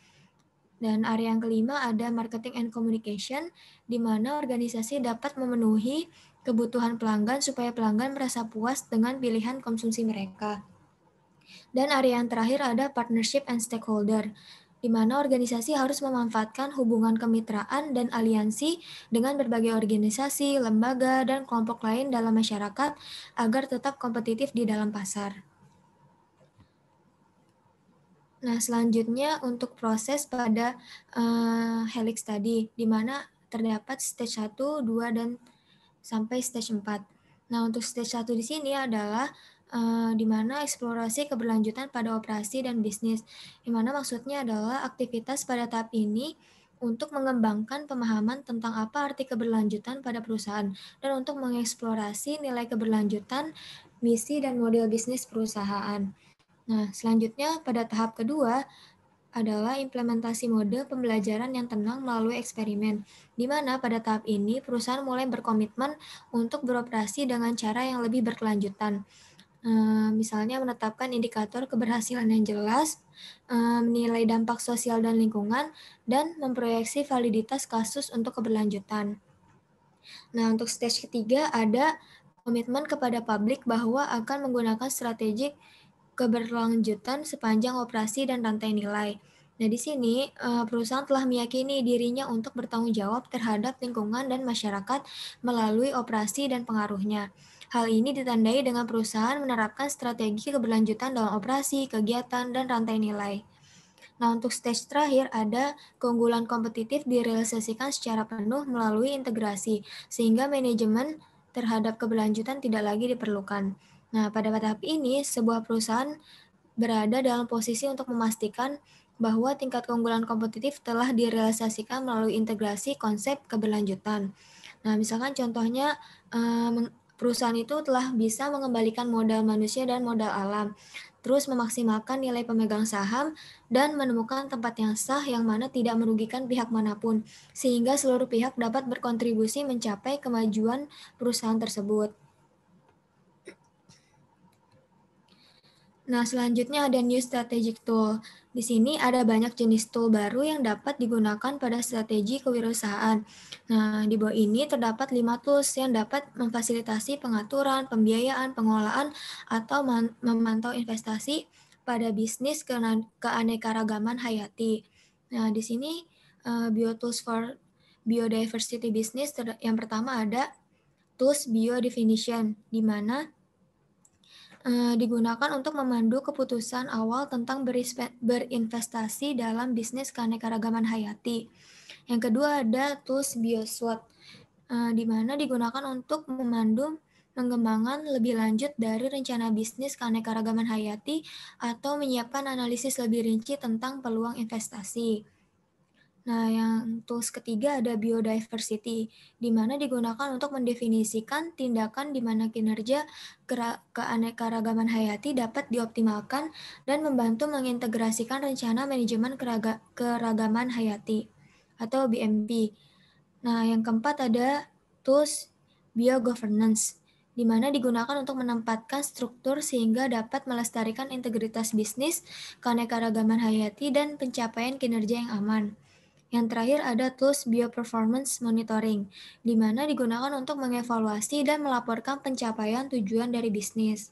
Dan area yang kelima ada marketing and communication, di mana organisasi dapat memenuhi kebutuhan pelanggan supaya pelanggan merasa puas dengan pilihan konsumsi mereka. Dan area yang terakhir ada partnership and stakeholder, di mana organisasi harus memanfaatkan hubungan kemitraan dan aliansi dengan berbagai organisasi, lembaga, dan kelompok lain dalam masyarakat agar tetap kompetitif di dalam pasar. Nah, selanjutnya untuk proses pada helix tadi, di mana terdapat stage 1, 2, dan sampai stage 4. Nah, untuk stage 1 di sini adalah di mana eksplorasi keberlanjutan pada operasi dan bisnis, di mana maksudnya adalah aktivitas pada tahap ini untuk mengembangkan pemahaman tentang apa arti keberlanjutan pada perusahaan, dan untuk mengeksplorasi nilai keberlanjutan, misi, dan model bisnis perusahaan. Nah, selanjutnya pada tahap kedua adalah implementasi mode pembelajaran yang tenang melalui eksperimen, di mana pada tahap ini perusahaan mulai berkomitmen untuk beroperasi dengan cara yang lebih berkelanjutan. Misalnya menetapkan indikator keberhasilan yang jelas, menilai dampak sosial dan lingkungan, dan memproyeksi validitas kasus untuk keberlanjutan. Nah, untuk stage ketiga ada komitmen kepada publik bahwa akan menggunakan strategi keberlanjutan sepanjang operasi dan rantai nilai. Nah, di sini perusahaan telah meyakini dirinya untuk bertanggung jawab terhadap lingkungan dan masyarakat melalui operasi dan pengaruhnya. Hal ini ditandai dengan perusahaan menerapkan strategi keberlanjutan dalam operasi, kegiatan, dan rantai nilai. Nah, untuk stage terakhir ada keunggulan kompetitif direalisasikan secara penuh melalui integrasi, sehingga manajemen terhadap keberlanjutan tidak lagi diperlukan. Nah, pada tahap ini, sebuah perusahaan berada dalam posisi untuk memastikan bahwa tingkat keunggulan kompetitif telah direalisasikan melalui integrasi konsep keberlanjutan. Nah, misalkan contohnya perusahaan itu telah bisa mengembalikan modal manusia dan modal alam, terus memaksimalkan nilai pemegang saham, dan menemukan tempat yang sah yang mana tidak merugikan pihak manapun, sehingga seluruh pihak dapat berkontribusi mencapai kemajuan perusahaan tersebut. Nah, selanjutnya ada new strategic tool. Di sini ada banyak jenis tool baru yang dapat digunakan pada strategi kewirausahaan. Nah, di bawah ini terdapat 5 tools yang dapat memfasilitasi pengaturan, pembiayaan, pengelolaan, atau memantau investasi pada bisnis keanekaragaman hayati. Nah, di sini BioTools for Biodiversity Business yang pertama ada Tools Biodefinition, di mana digunakan untuk memandu keputusan awal tentang berinvestasi dalam bisnis keanekaragaman hayati. Yang kedua ada tools BioSWOT, di mana digunakan untuk memandu pengembangan lebih lanjut dari rencana bisnis keanekaragaman hayati atau menyiapkan analisis lebih rinci tentang peluang investasi. Nah, yang tools ketiga ada biodiversity, di mana digunakan untuk mendefinisikan tindakan di mana kinerja keanekaragaman hayati dapat dioptimalkan dan membantu mengintegrasikan rencana manajemen keragaman hayati atau BMP. Nah, yang keempat ada tools biogovernance, di mana digunakan untuk menempatkan struktur sehingga dapat melestarikan integritas bisnis, keanekaragaman hayati, dan pencapaian kinerja yang aman. Yang terakhir ada tools bioperformance monitoring, di mana digunakan untuk mengevaluasi dan melaporkan pencapaian tujuan dari bisnis.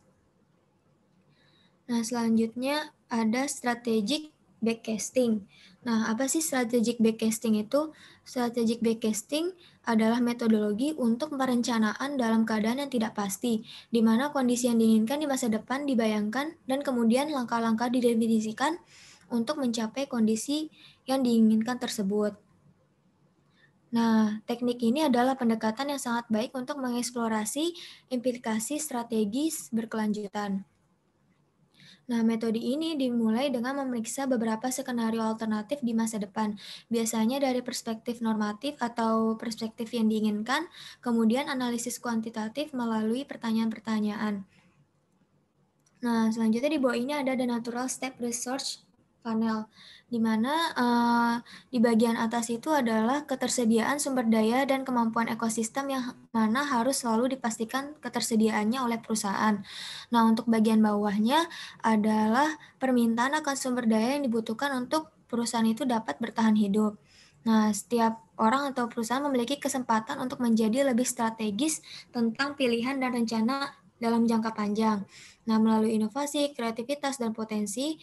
Nah, selanjutnya ada strategic backcasting. Nah, apa sih strategic backcasting itu? Strategic backcasting adalah metodologi untuk perencanaan dalam keadaan yang tidak pasti, di mana kondisi yang diinginkan di masa depan dibayangkan dan kemudian langkah-langkah didefinisikan untuk mencapai kondisi yang diinginkan tersebut. Nah, teknik ini adalah pendekatan yang sangat baik untuk mengeksplorasi implikasi strategis berkelanjutan. Nah, metode ini dimulai dengan memeriksa beberapa skenario alternatif di masa depan, biasanya dari perspektif normatif atau perspektif yang diinginkan, kemudian analisis kuantitatif melalui pertanyaan-pertanyaan. Nah, selanjutnya di bawah ini ada the natural step research panel, di mana di bagian atas itu adalah ketersediaan sumber daya dan kemampuan ekosistem yang mana harus selalu dipastikan ketersediaannya oleh perusahaan. Nah, untuk bagian bawahnya adalah permintaan akan sumber daya yang dibutuhkan untuk perusahaan itu dapat bertahan hidup. Nah, setiap orang atau perusahaan memiliki kesempatan untuk menjadi lebih strategis tentang pilihan dan rencana dalam jangka panjang. Nah, melalui inovasi, kreativitas, dan potensi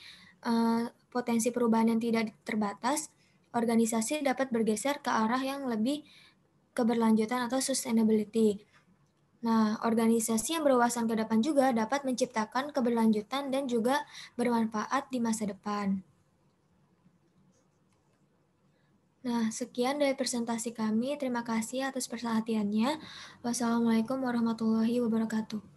perubahan yang tidak terbatas, organisasi dapat bergeser ke arah yang lebih keberlanjutan atau sustainability. Nah, organisasi yang berwawasan ke depan juga dapat menciptakan keberlanjutan dan juga bermanfaat di masa depan. Nah, sekian dari presentasi kami. Terima kasih atas perhatiannya. Wassalamualaikum warahmatullahi wabarakatuh.